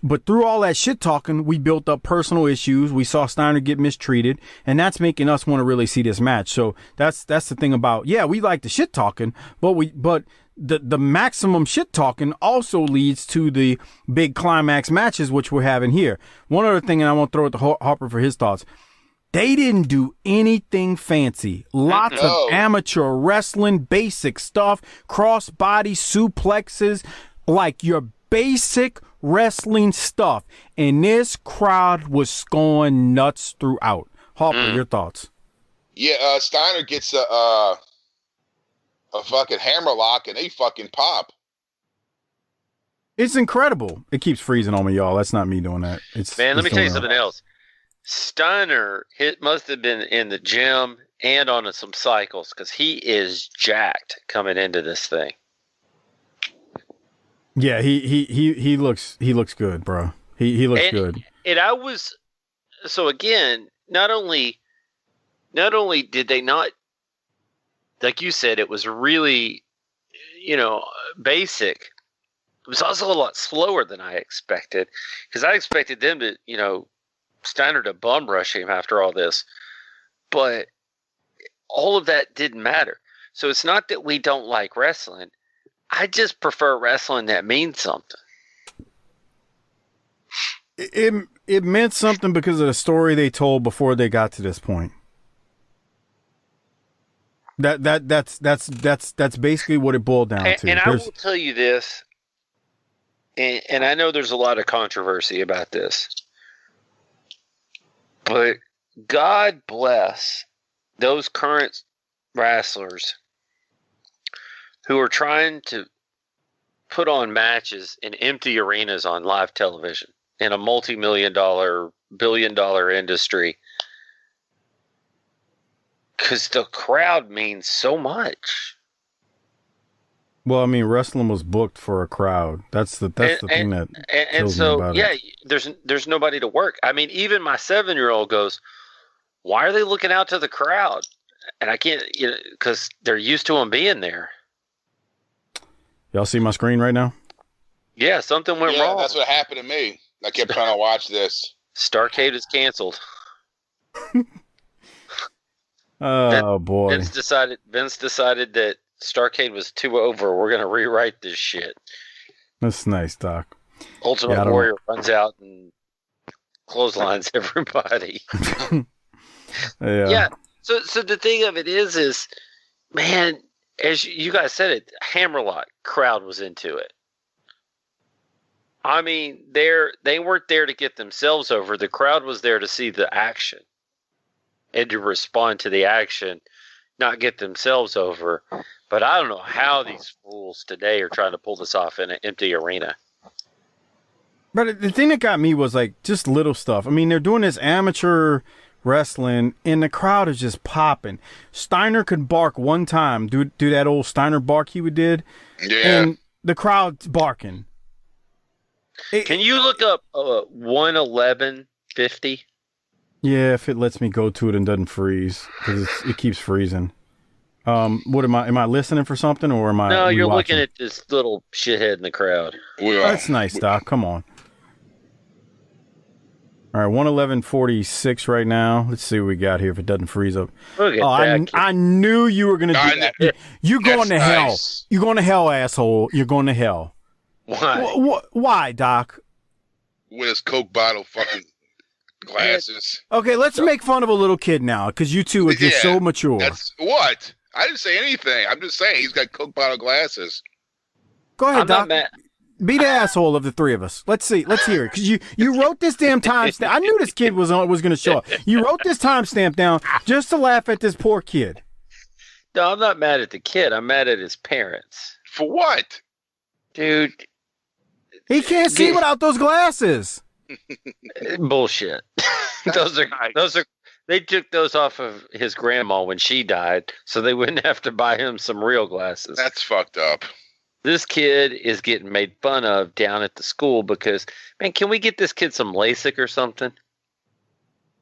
S5: But through all that shit talking, we built up personal issues. We saw Steiner get mistreated, and that's making us want to really see this match. So that's the thing about, we like the shit talking, but the maximum shit talking also leads to the big climax matches, which we're having here. One other thing, and I want to throw it to Harper for his thoughts. They didn't do anything fancy. Lots of amateur wrestling, basic stuff, cross-body suplexes, like your basic wrestling stuff, and this crowd was going nuts throughout. Harper, your thoughts?
S7: Yeah, Steiner gets a fucking hammerlock, and they fucking pop.
S5: It's incredible. It keeps freezing on me, y'all. That's not me doing that.
S6: Let me tell you something else. Steiner must have been in the gym and on some cycles, because he is jacked coming into this thing.
S5: Yeah, he looks good, bro. He looks good.
S6: And I was, so again, not only did they not, like you said, it was really, basic. It was also a lot slower than I expected, because I expected them to, Steiner to bum rush him after all this, but all of that didn't matter. So it's not that we don't like wrestling. I just prefer wrestling that means something.
S5: It meant something because of the story they told before they got to this point. That's basically what it boiled down to.
S6: And I will tell you this, and I know there's a lot of controversy about this, but God bless those current wrestlers who are trying to put on matches in empty arenas on live television in a multi-million-dollar, billion-dollar industry. Because the crowd means so much.
S5: Well, I mean, wrestling was booked for a crowd. That's the thing that kills me about it.
S6: There's nobody to work. I mean, even my 7-year-old goes, "Why are they looking out to the crowd?" And I can't, because they're used to them being there.
S5: Y'all see my screen right now?
S6: Yeah, something went wrong.
S7: That's what happened to me. I kept trying to watch this.
S6: Starrcade is canceled.
S5: Oh boy!
S6: Vince decided that Starrcade was too over. We're going to rewrite this shit.
S5: That's nice, Doc.
S6: Ultimate Warrior runs out and clotheslines everybody.
S5: Yeah.
S6: So the thing of it is, man, as you guys said it, Hammerlock crowd was into it. I mean, they weren't there to get themselves over. The crowd was there to see the action and to respond to the action, not get themselves over. But I don't know how these fools today are trying to pull this off in an empty arena.
S5: But the thing that got me was like just little stuff. I mean, they're doing this amateur wrestling, and the crowd is just popping. Steiner could bark one time, do that old Steiner bark he did, and the crowd's barking.
S6: Can you look up 111.50?
S5: Yeah, if it lets me go to it and doesn't freeze, because it keeps freezing. What am I listening for something, or am I?
S6: No, you're
S5: watching?
S6: looking at this little shithead in the crowd.
S5: That's nice, Doc. Come on. All right, 111.46 right now. Let's see what we got here if it doesn't freeze up.
S6: Look at that.
S5: I knew you were going to do that. You're going to hell. You're going to hell, asshole. You're going to hell.
S6: Why?
S5: Why, Doc?
S7: With his Coke bottle fucking glasses.
S5: Okay, let's make fun of a little kid now, because you two are just so mature.
S7: That's what? I didn't say anything. I'm just saying he's got Coke bottle glasses.
S5: Go ahead,
S6: I'm
S5: Doc.
S6: not mad.
S5: Be the asshole of the three of us. Let's see. Let's hear it. Because you wrote this damn timestamp. I knew this kid was going to show up. You wrote this timestamp down just to laugh at this poor kid.
S6: No, I'm not mad at the kid. I'm mad at his parents.
S7: For what?
S6: Dude.
S5: He can't see without those glasses.
S6: Bullshit. Those are they took those off of his grandma when she died, so they wouldn't have to buy him some real glasses.
S7: That's fucked up.
S6: This kid is getting made fun of down at the school because, man, can we get this kid some LASIK or something?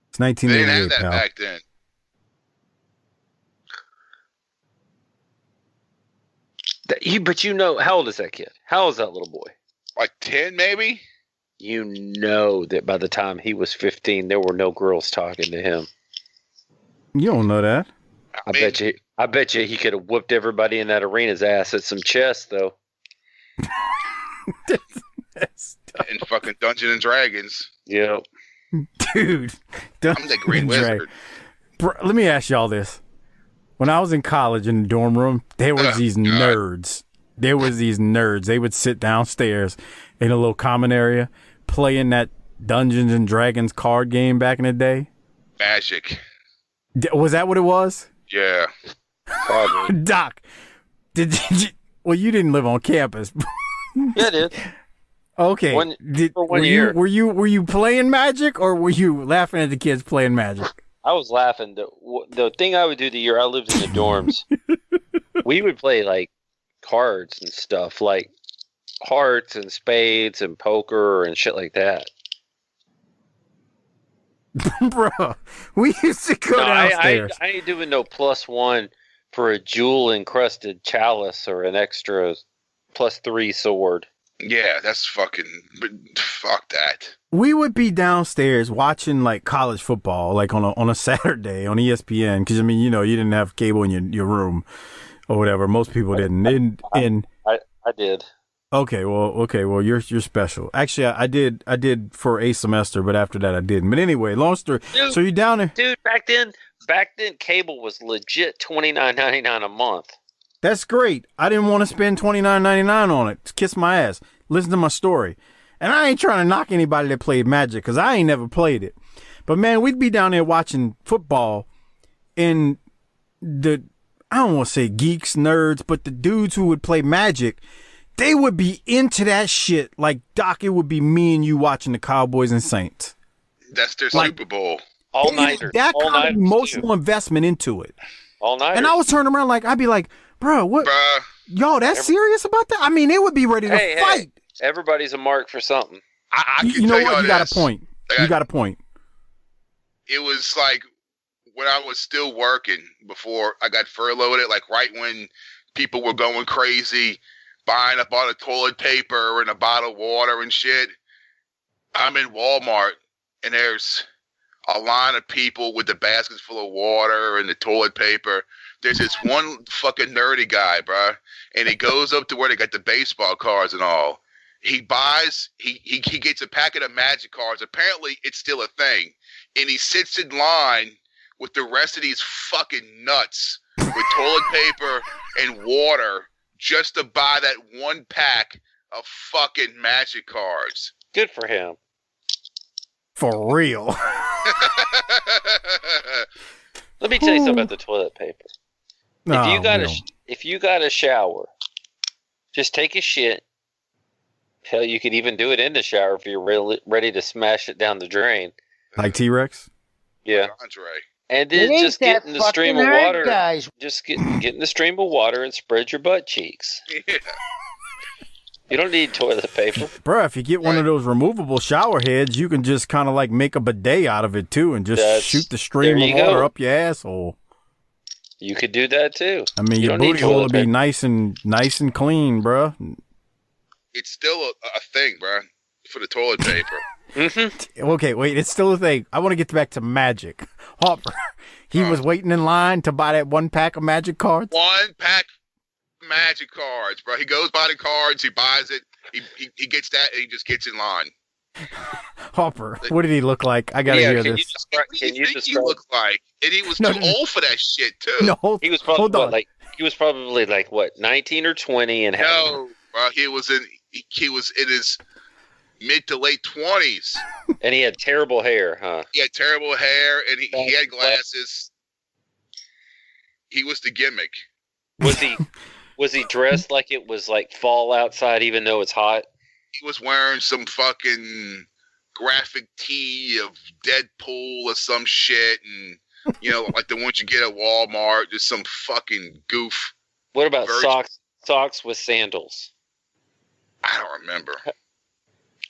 S5: It's 1988,
S7: They didn't have that
S5: pal.
S7: back then.
S6: But you know, how old is that kid? How old is that little boy?
S7: Like 10, maybe?
S6: You know that by the time he was 15, there were no girls talking to him.
S5: You don't know that.
S6: I bet you he could have whooped everybody in that arena's ass at some chess, though.
S7: In fucking Dungeons and Dragons.
S6: Yep.
S5: Dude.
S7: I'm the Green Wizard.
S5: Bro, let me ask y'all this. When I was in college in the dorm room, there was these nerds. There was these nerds. They would sit downstairs in a little common area playing that Dungeons and Dragons card game back in the day.
S7: Magic.
S5: Was that what it was?
S7: Yeah.
S6: Probably.
S5: Doc, well, you didn't live on campus.
S6: Yeah, I did.
S5: Okay.
S6: For one year.
S5: Were you playing Magic, or were you laughing at the kids playing Magic?
S6: I was laughing. The thing I would do the year I lived in the dorms, we would play like cards and stuff, like hearts and spades and poker and shit like that.
S5: Bro, we used to go downstairs.
S6: I ain't doing no +1 for a jewel encrusted chalice or an extra +3 sword.
S7: Yeah, that's fuck that.
S5: We would be downstairs watching like college football, like on a Saturday on ESPN, because I mean, you didn't have cable in your room or whatever. Most people didn't.
S6: I did.
S5: Okay, well, you're special. Actually, I did for a semester, but after that I didn't. But anyway, long story.
S6: Dude,
S5: so you down there?
S6: Dude, back then cable was legit $29.99 a month.
S5: That's great. I didn't want to spend $29.99 on it. Kiss my ass. Listen to my story. And I ain't trying to knock anybody that played Magic, because I ain't never played it. But man, we'd be down there watching football, and I don't want to say geeks, nerds, but the dudes who would play Magic, they would be into that shit. Like, Doc, it would be me and you watching the Cowboys and Saints.
S7: That's their Super Bowl.
S6: All nighter.
S5: That kind of emotional investment into it.
S6: All nighter.
S5: And I was turning around like, I'd be like, bro, what?
S7: Bruh.
S5: Yo, that's serious about that? I mean, they would be ready to fight.
S6: Hey, everybody's a mark for something.
S7: I can
S5: You know
S7: tell
S5: what?
S7: you
S5: You got a point. You got a point.
S7: It was like when I was still working before I got furloughed, like right when people were going crazy, buying up all the toilet paper and a bottle of water and shit. I'm in Walmart and there's a line of people with the baskets full of water and the toilet paper. There's this one fucking nerdy guy, bro, and he goes up to where they got the baseball cards and all. He buys, he gets a packet of Magic cards. Apparently, it's still a thing, and he sits in line with the rest of these fucking nuts with toilet paper and water just to buy that one pack of fucking Magic cards.
S6: Good for him.
S5: For real.
S6: Let me tell you something about the toilet paper. If you got a shower, just take a shit. Hell, you could even do it in the shower if you're really ready to smash it down the drain.
S5: Like T-Rex?
S6: Yeah.
S7: Andre.
S6: And then just get in the stream of water. Guys. Just get in the stream of water and spread your butt cheeks.
S7: Yeah.
S6: You don't need toilet paper.
S5: Bruh, if you get one of those removable shower heads, you can just kind of like make a bidet out of it too and just shoot the stream of water up your asshole.
S6: You could do that too.
S5: I mean, your booty hole will be nice and clean, bruh.
S7: It's still a thing, bruh, for the toilet paper.
S6: Mm-hmm.
S5: Okay, wait, it's still a thing. I want to get back to Magic. Harper, he was waiting in line to buy that one pack of Magic cards?
S7: One pack of Magic cards, bro. He goes by the cards, he buys it, he gets that, and he just gets in line.
S5: Harper, what did he look like? I gotta hear this.
S7: Can you describe? He looked like, and he was too old for that shit too.
S5: No,
S6: he was probably like what, 19 or 20, and
S7: no, bro, he was in his mid to late 20s,
S6: and he had terrible hair, huh?
S7: He had terrible hair, and he had glasses. He was the gimmick.
S6: Was he dressed like it was like fall outside, even though it's hot?
S7: He was wearing some fucking graphic tee of Deadpool or some shit, and like the ones you get at Walmart, just some fucking goof.
S6: What about socks with sandals?
S7: I don't remember.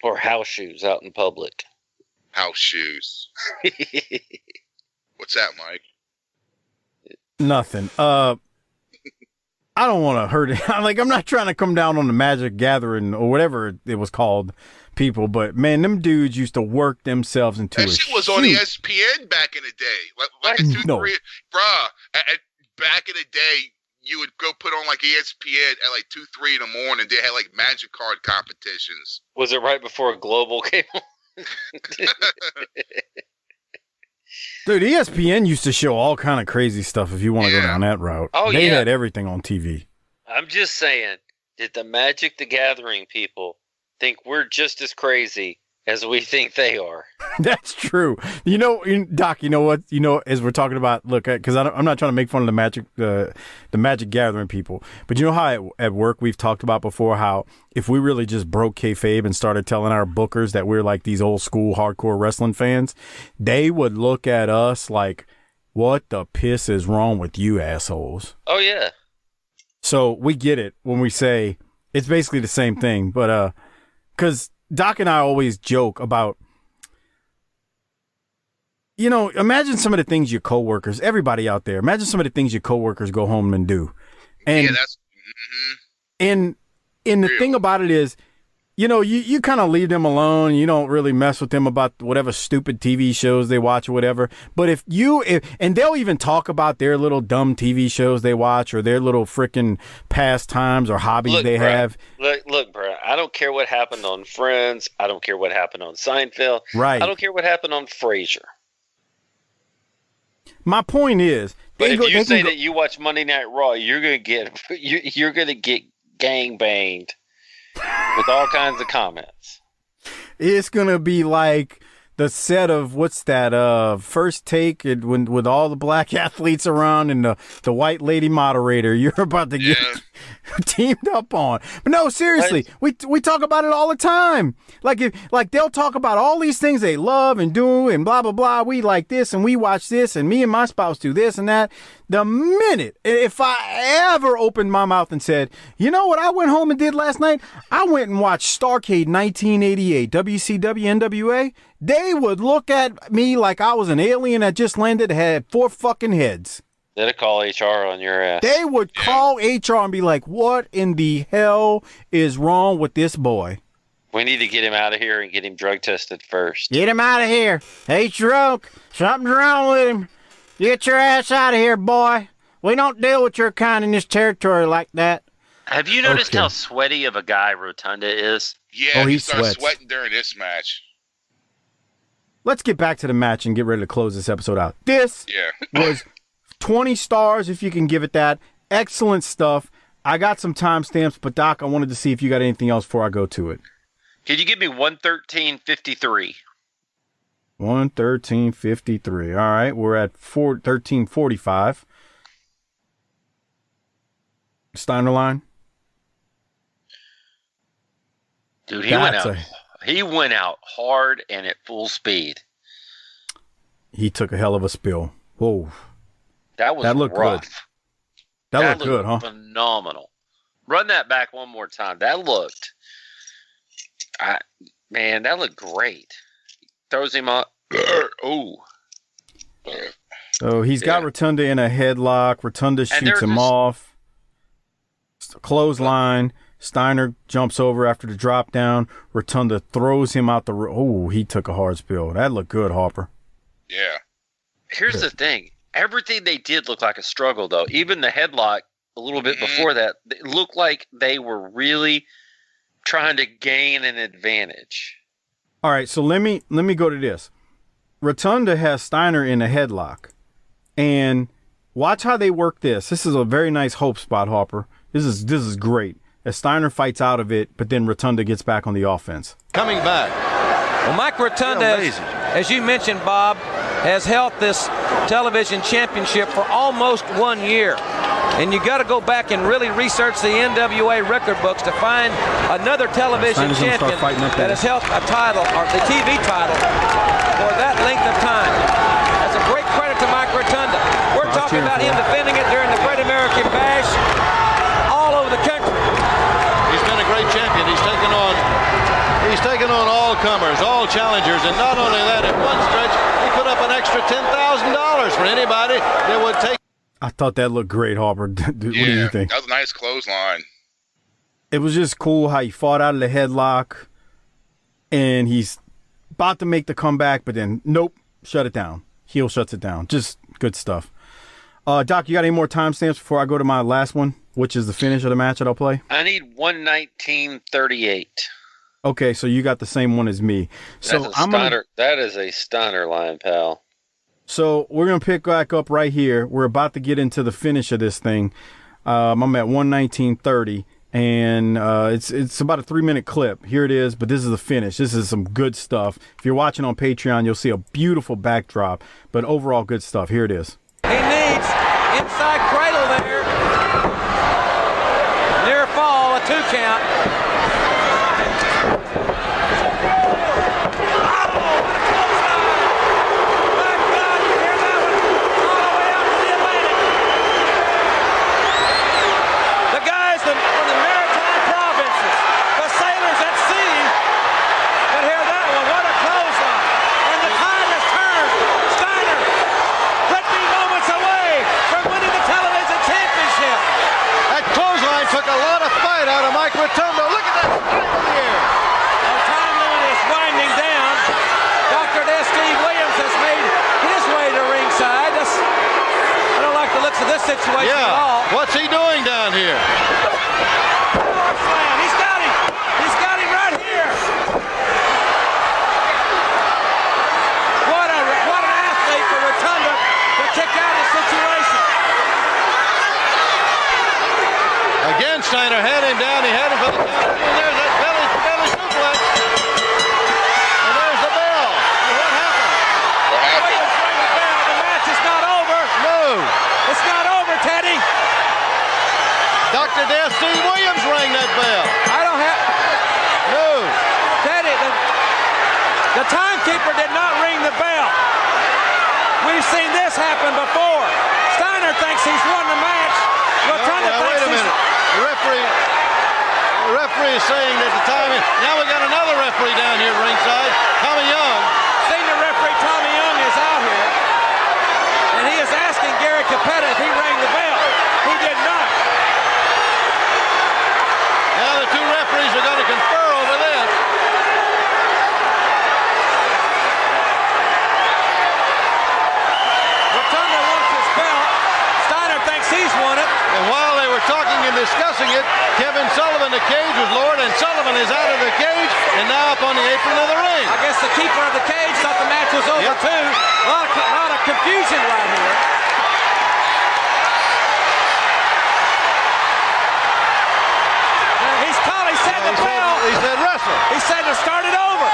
S6: Or house shoes out in public.
S7: House shoes. What's that, Mike?
S5: Nothing. I don't want to hurt it. I'm not trying to come down on the Magic Gathering or whatever it was called, people, but man, them dudes used to work themselves into it.
S7: That shit was on ESPN back in the day. Like a 2-3, bruh. Back in the day, you would go put on like ESPN at like 2-3 in the morning. They had like Magic card competitions.
S6: Was it right before Global came on?
S5: Dude, ESPN used to show all kind of crazy stuff if you want to go down that route.
S6: Oh,
S5: they had everything on TV.
S6: I'm just saying, did the Magic the Gathering people think we're just as crazy as we think they are? That's
S5: true. Doc, you know what? As we're talking about, look, because I'm not trying to make fun of the Magic Gathering people, but you know how at work we've talked about before how if we really just broke kayfabe and started telling our bookers that we're like these old school hardcore wrestling fans, they would look at us like, what the piss is wrong with you assholes?
S6: Oh, yeah.
S5: So we get it when we say it's basically the same thing, but because Doc and I always joke about, imagine some of the things your coworkers, everybody out there, imagine some of the things your coworkers go home and do. And, and the thing about it is, you kind of leave them alone. You don't really mess with them about whatever stupid TV shows they watch or whatever. But and they'll even talk about their little dumb TV shows they watch or their little freaking pastimes or hobbies they have.
S6: Look, bro, I don't care what happened on Friends. I don't care what happened on Seinfeld.
S5: Right.
S6: I don't care what happened on Frasier.
S5: My point is,
S6: but if you say that you watch Monday Night Raw, you're gonna get gang banged with all kinds of comments.
S5: It's gonna be like the set of what's that? First Take with all the black athletes around and the white lady moderator. You're about to get teamed up on. But no, seriously, we talk about it all the time. Like they'll talk about all these things they love and do and blah blah blah. We like this and we watch this and me and my spouse do this and that. The minute if I ever opened my mouth and said, you know what I went home and did last night? I went and watched Starrcade 1988, WCW NWA. They would look at me like I was an alien that just landed, had 4 fucking heads.
S6: They'd call HR on your ass.
S5: They would call HR and be like, what in the hell is wrong with this boy?
S6: We need to get him out of here and get him drug tested first.
S8: Get him out of here. He's drunk. Something's wrong with him. Get your ass out of here, boy. We don't deal with your kind in this territory like that.
S6: Have you noticed how sweaty of a guy Rotunda is?
S7: Yeah, he started sweating during this match.
S5: Let's get back to the match and get ready to close this episode out. This was 20 stars, if you can give it that. Excellent stuff. I got some timestamps, but Doc, I wanted to see if you got anything else before I go to it.
S6: Could you give me 113.53?
S5: 113.53. All right, we're at 13.45. Steiner line.
S6: Dude, he went out hard and at full speed.
S5: He took a hell of a spill. Whoa.
S6: That looked
S5: rough.
S6: Good.
S5: That looked good, huh?
S6: Phenomenal. Run that back one more time. That looked great. Throws him up. Oh,
S5: he's got Rotunda in a headlock. Rotunda shoots him off. Clothesline. Steiner jumps over after the drop down. Rotunda throws him out the room. Oh, he took a hard spill. That looked good, Harper.
S7: Yeah.
S6: Here's the thing. Everything they did looked like a struggle, though. Even the headlock a little bit before that, it looked like they were really trying to gain an advantage.
S5: All right, so let me go to this. Rotunda has Steiner in a headlock. And watch how they work this. This is a very nice hope spot, Harper. This is great. As Steiner fights out of it, but then Rotunda gets back on the offense.
S9: Coming back. Well, Mike Rotunda, as you mentioned, Bob, has held this television championship for almost 1 year. And you got to go back and really research the NWA record books to find another television champion that has held a title, or the TV title, for that length of time. That's a great credit to Mike Rotunda. We're talking about him defending it during the Great American Bash all over the country.
S10: He's been a great champion. He's taken on all comers, all challengers, and not only that, at one stretch, he put up an extra $10,000 for anybody that would take.
S5: I thought that looked great, Harper. What do you think?
S7: That was a nice clothesline.
S5: It was just cool how he fought out of the headlock, and he's about to make the comeback, but then, nope, shut it down. Heel shuts it down. Just good stuff. Doc, you got any more timestamps before I go to my last one, which is the finish of the match that I'll play?
S6: I need 119.38.
S5: Okay, so you got the same one as me.
S6: That is a Steiner line, pal.
S5: So we're going to pick back up right here. We're about to get into the finish of this thing. I'm at 119.30, and it's about a 3-minute clip. Here it is, but this is the finish. This is some good stuff. If you're watching on Patreon, you'll see a beautiful backdrop, but overall good stuff. Here it is.
S9: He needs inside cradle there. Near fall, a 2 count.
S10: Rotunda, look at that fight in the air.
S9: Our time limit is winding down. Dr. Steve Williams has made his way to ringside. I don't like the looks of this situation at all.
S10: What's he doing down here?
S9: He's got him. He's got him right here. What an athlete for Rotunda to kick out of the situation.
S10: Again, Steiner had him down. He had him for the count. And there's that belly suplex. And there's the bell. like to have Steve Williams ring that bell.
S9: I don't have.
S10: No.
S9: Teddy, the timekeeper did not ring the bell. We've seen this happen before. Steiner thinks he's won the match. Rotunda
S10: Now, wait a minute. The referee is saying that the time is. Now we got another referee down here ringside, Tommy Young.
S9: Senior referee Tommy Young is out here, and he is asking Gary Capetta if he rang the bell. He did not.
S10: Now the two referees are going to confer over this.
S9: Rotunda wants his belt. Steiner thinks he's won it.
S10: And while they were talking and discussing it, Kevin Sullivan, the cage was lowered, and Sullivan is out of the cage and now up on the apron of the ring.
S9: I guess the keeper of the cage thought the match was over too. A lot of confusion right here. He's called. He said the bell.
S10: He said wrestle.
S9: He said to start it over.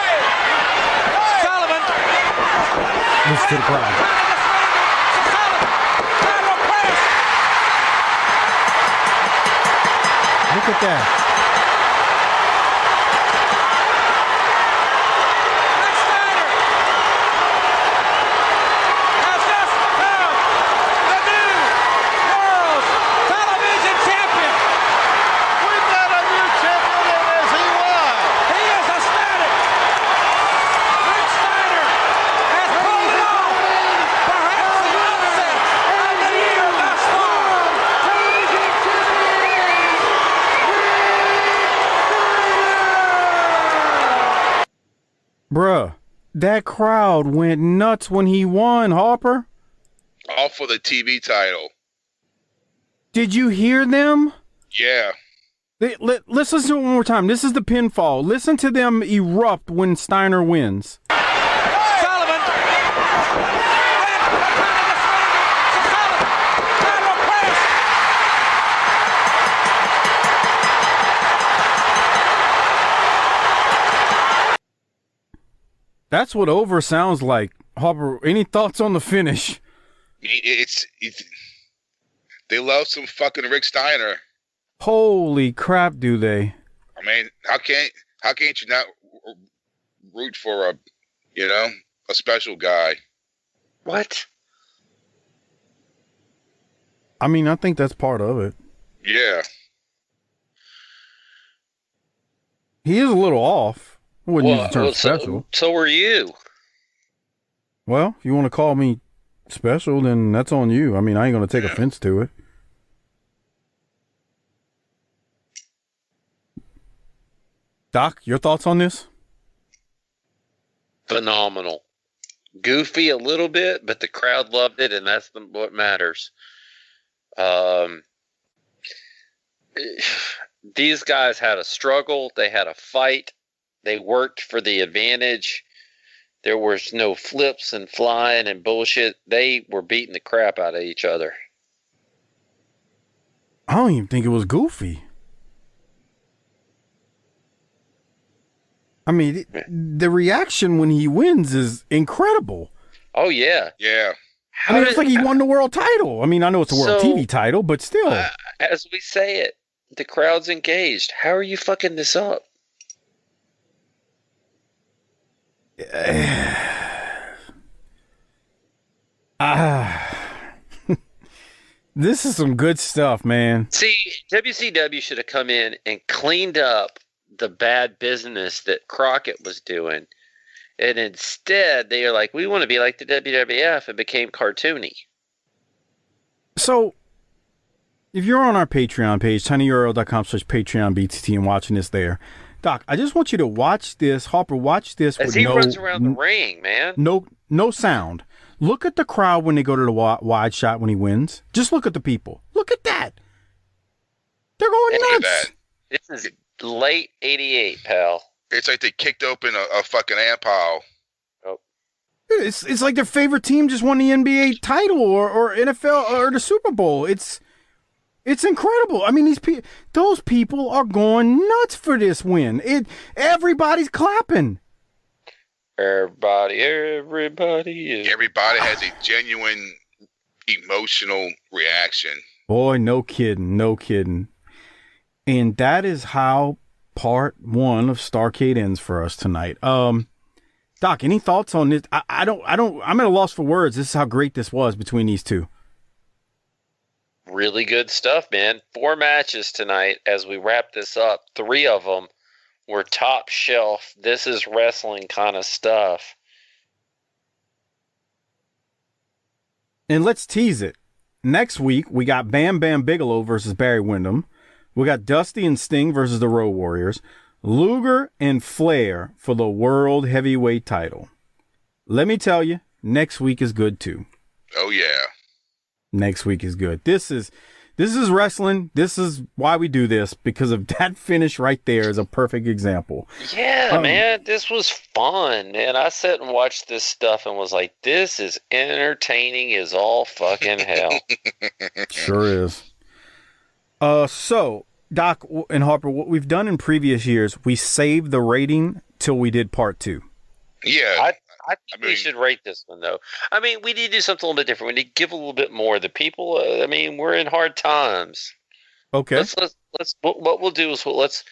S9: Sullivan.
S5: Listen to the crowd. Look at that. Bruh, that crowd went nuts when he won, Harper.
S7: All for the TV title.
S5: Did you hear them?
S7: Yeah.
S5: Let's listen to it one more time. This is the pinfall. Listen to them erupt when Steiner wins.
S9: Sullivan.
S5: That's what over sounds like. Harper, any thoughts on the finish?
S7: It's they love some fucking Rick Steiner.
S5: Holy crap, do they?
S7: I mean, how can't you not root for a special guy?
S6: What?
S5: I mean, I think that's part of it.
S7: Yeah.
S5: He is a little off. I wouldn't use the term special.
S6: So are you.
S5: Well, if you want to call me special, then that's on you. I mean, I ain't going to take offense to it. Doc, your thoughts on this?
S6: Phenomenal. Goofy a little bit, but the crowd loved it, and that's what matters. These guys had a struggle. They had a fight. They worked for the advantage. There was no flips and flying and bullshit. They were beating the crap out of each other.
S5: I don't even think it was goofy. I mean, the reaction when he wins is incredible.
S6: Oh, yeah.
S7: Yeah.
S5: I mean, it's like he won the world title. I mean, I know it's a world TV title, but still.
S6: As we say it, the crowd's engaged. How are you fucking this up?
S5: This is some good stuff, man.
S6: See, WCW should have come in and cleaned up the bad business that Crockett was doing. And instead, they are like, we want to be like the WWF, and became cartoony.
S5: So, if you're on our Patreon page, tinyurl.com/PatreonBTT, and watching this there, Doc, I just want you to watch this. Harper, watch this.
S6: As he runs around the ring, man.
S5: No sound. Look at the crowd when they go to the wide shot when he wins. Just look at the people. Look at that. They're going nuts.
S6: This is late 88, pal.
S7: It's like they kicked open a fucking ant pile.
S6: Oh.
S5: It's like their favorite team just won the NBA title or NFL or the Super Bowl. It's incredible. I mean, those people are going nuts for this win. Everybody's clapping.
S6: Everybody is.
S7: Everybody has a genuine emotional reaction.
S5: Boy, no kidding. And that is how part 1 of Starrcade ends for us tonight. Doc, any thoughts on this? I'm at a loss for words. This is how great this was between these two.
S6: Really good stuff, man. 4 matches tonight as we wrap this up. 3 of them were top shelf. This is wrestling kind of stuff.
S5: And let's tease it. Next week, we got Bam Bam Bigelow versus Barry Windham. We got Dusty and Sting versus the Road Warriors. Luger and Flair for the World Heavyweight title. Let me tell you, next week is good too.
S7: Oh, yeah.
S5: Next week is good. This is wrestling. This is why we do this, because of that finish right there is a perfect example.
S6: Yeah, man, this was fun. And I sat and watched this stuff and was like, this is entertaining as all fucking hell.
S5: Sure is. So, Doc and Harper, what we've done in previous years, we saved the rating till we did part 2.
S7: Yeah.
S6: I think we should rate this one, though. I mean, we need to do something a little bit different. We need to give a little bit more. The people, we're in hard times.
S5: Okay.
S6: Let's what we'll do is let's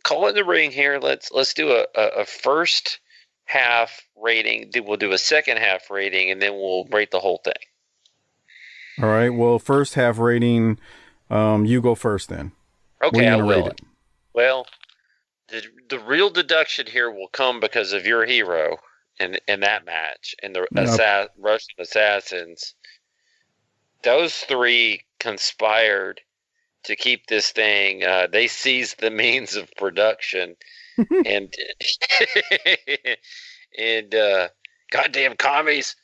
S6: call it in the ring here. Let's do a first half rating. We'll do a second half rating, and then we'll rate the whole thing.
S5: All right. Well, first half rating, you go first then.
S6: Okay, I will. Well, the real deduction here will come because of your hero in that match and the Russian assassins. Those 3 conspired to keep this thing. They seized the means of production, and goddamn commies.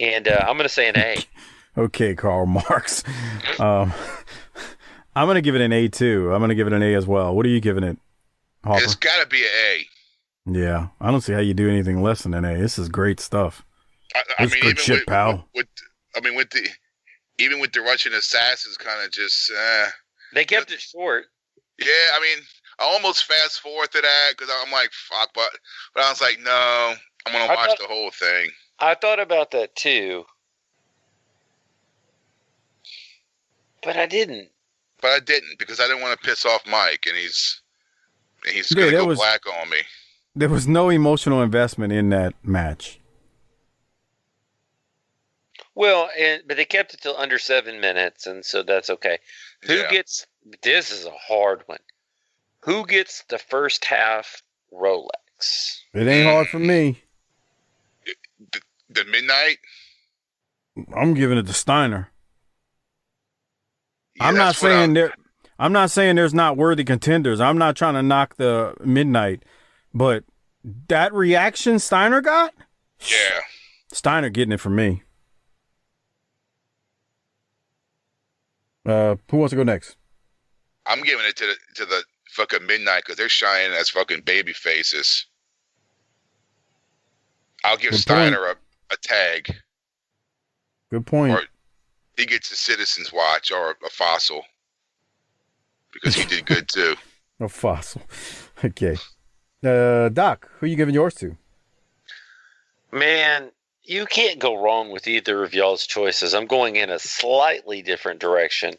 S6: And I'm going to say an A.
S5: Okay, Karl Marx. I'm going to give it an A too. I'm going to give it an A as well. What are you giving it, Harper?
S7: It's got to be an A.
S5: Yeah, I don't see how you do anything less than an A. This is great stuff.
S7: I mean, good shit, pal. Even with the Russian assassins, kind of just
S6: they kept it short.
S7: Yeah, I mean, I almost fast forward to that because I'm like, fuck, but I was like, no, I'm gonna watch the whole thing.
S6: I thought about that too, but I didn't.
S7: Because I didn't want to piss off Mike, and he's gonna go black on me.
S5: There was no emotional investment in that match.
S6: Well, but they kept it till under 7 minutes, and so that's okay. This is a hard one. Who gets the first half Rolex?
S5: It ain't hard for me.
S7: The Midnight?
S5: I'm giving it to Steiner.
S7: Yeah,
S5: I'm not saying there's not worthy contenders. I'm not trying to knock the Midnight, but that reaction Steiner got?
S7: Yeah.
S5: Steiner getting it from me. Who wants to go next?
S7: I'm giving it to the fucking Midnight because they're shining as fucking baby faces. I'll give Steiner a tag.
S5: Good point.
S7: Or he gets a Citizen's Watch or a Fossil because he did good too.
S5: A Fossil. Okay. Doc, who are you giving yours to?
S6: Man, you can't go wrong with either of y'all's choices. I'm going in a slightly different direction.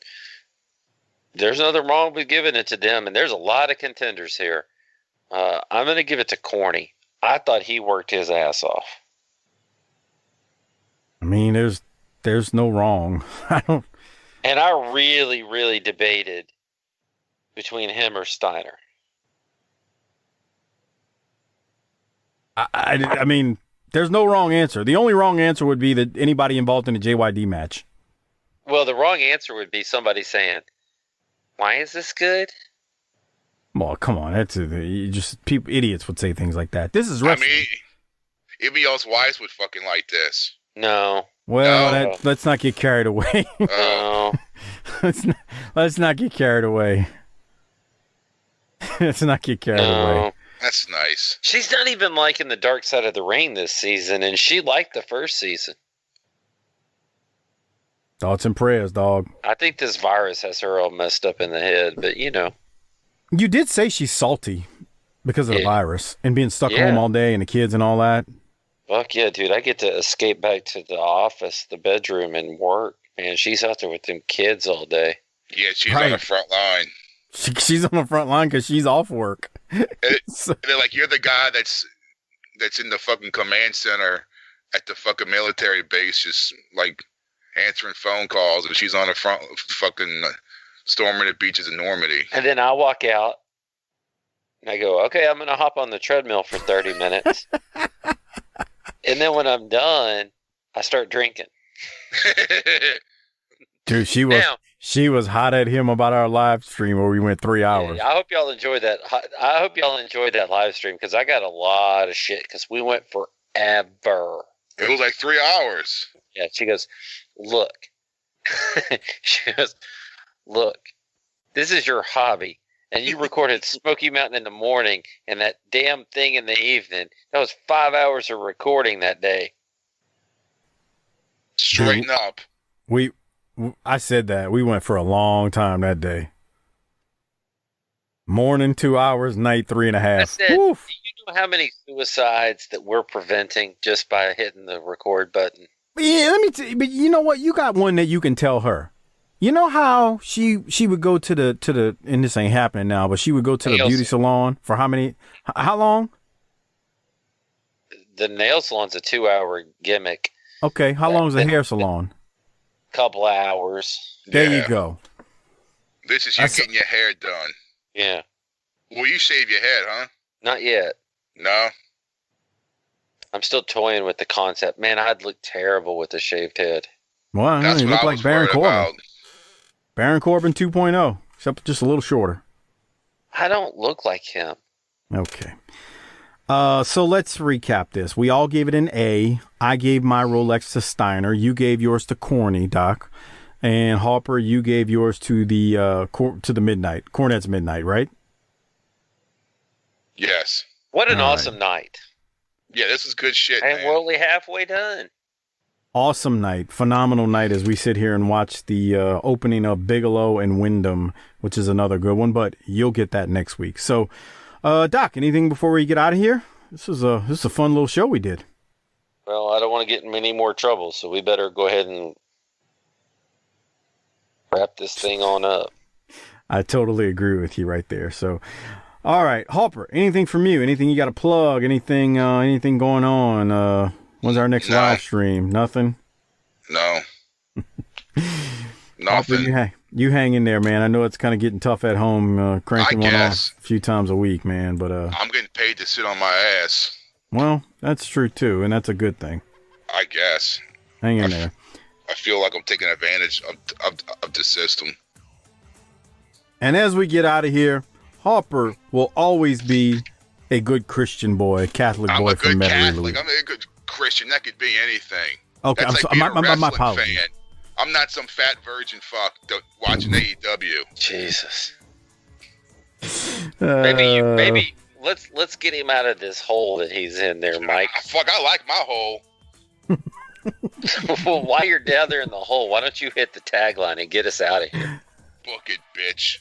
S6: There's nothing wrong with giving it to them, and there's a lot of contenders here. I'm going to give it to Corny. I thought he worked his ass off.
S5: I mean, there's no wrong.
S6: And I really, really debated between him or Steiner.
S5: I mean, there's no wrong answer. The only wrong answer would be that anybody involved in a JYD match.
S6: Well, the wrong answer would be somebody saying, "Why is this good?"
S5: Well, come on, people, idiots would say things like that. This is wrestling.
S7: I mean, even y'all's wives would fucking like this.
S6: No.
S5: Well, let's not get carried away.
S6: No.
S5: Let's not get carried away. Let's not get carried away.
S7: That's nice.
S6: She's not even liking the Dark Side of the Ring this season, and she liked the first season.
S5: Thoughts and prayers, dog.
S6: I think this virus has her all messed up in the head, but you know.
S5: You did say she's salty because of the virus and being stuck home all day and the kids and all that.
S6: Fuck yeah, dude. I get to escape back to the office, the bedroom, and work. Man, she's out there with them kids all day.
S7: Yeah, she's on the front line.
S5: She's on the front line because she's off work.
S7: And they're like, you're the guy that's in the fucking command center at the fucking military base, just like answering phone calls, and she's on the front fucking storming the beaches of Normandy.
S6: And then I walk out and I go, okay, I'm going to hop on the treadmill for 30 minutes. And then when I'm done, I start drinking.
S5: Dude, she was hot at him about our live stream where we went 3 hours.
S6: Yeah, I hope y'all enjoyed that. I hope y'all enjoyed that live stream because I got a lot of shit because we went forever.
S7: It was like 3 hours.
S6: Yeah, she goes, look. She goes, look, this is your hobby. And you recorded Smoky Mountain in the morning and that damn thing in the evening. That was 5 hours of recording that day.
S7: Straighten up.
S5: I said that. We went for a long time that day. Morning 2 hours, night 3.5.
S6: I said, do you know how many suicides that we're preventing just by hitting the record button?
S5: Yeah, let me tell you, but you know what? You got one that you can tell her. You know how she would go to the and this ain't happening now, but she would go to the beauty salon for how long?
S6: The nail salon's a 2 hour gimmick.
S5: Okay, how long is the hair salon?
S6: Couple of hours.
S5: There you go.
S7: This is you getting your hair done.
S6: Yeah.
S7: Well, you shave your head, huh?
S6: Not yet.
S7: No?
S6: I'm still toying with the concept. Man, I'd look terrible with a shaved head.
S5: Well, you look like Baron Corbin. Baron Corbin 2.0, except just a little shorter.
S6: I don't look like him.
S5: Okay. So let's recap this. We all gave it an A. I gave my Rolex to Steiner. You gave yours to Corny, Doc. And Harper, you gave yours to the Midnight. Cornette's Midnight, right?
S7: Yes.
S6: What an awesome night.
S7: Yeah, this is good shit,
S6: and
S7: man.
S6: We're only halfway done.
S5: Awesome night. Phenomenal night as we sit here and watch the opening of Bigelow and Wyndham, which is another good one, but you'll get that next week. So, Doc, anything before we get out of here? This is a fun little show we did.
S6: Well, I don't want to get in any more trouble, so we better go ahead and wrap this thing on up. I
S5: totally agree with you right there. So, all right, Harper, anything from you? Anything you got to plug? Anything going on? When's our next live stream? Nothing?
S7: No.
S5: Nothing. Harper, you hang in there, man. I know it's kind of getting tough at home, cranking one off a few times a week, man. But
S7: I'm getting paid to sit on my ass.
S5: Well, that's true too, and that's a good thing.
S7: I guess.
S5: Hang in there.
S7: I feel like I'm taking advantage of the system.
S5: And as we get out of here, Harper will always be a good Christian boy, Catholic boy from Metairie, Louisiana.
S7: I'm a good Christian. That could be anything.
S5: Okay,
S7: that's
S5: my apologies.
S7: Fan. I'm not some fat virgin fuck watching AEW.
S6: Jesus. Maybe let's get him out of this hole that he's in there, Mike.
S7: Fuck, I like my hole.
S6: Well, while you're down there in the hole, why don't you hit the tagline and get us out of here?
S7: Book it, bitch.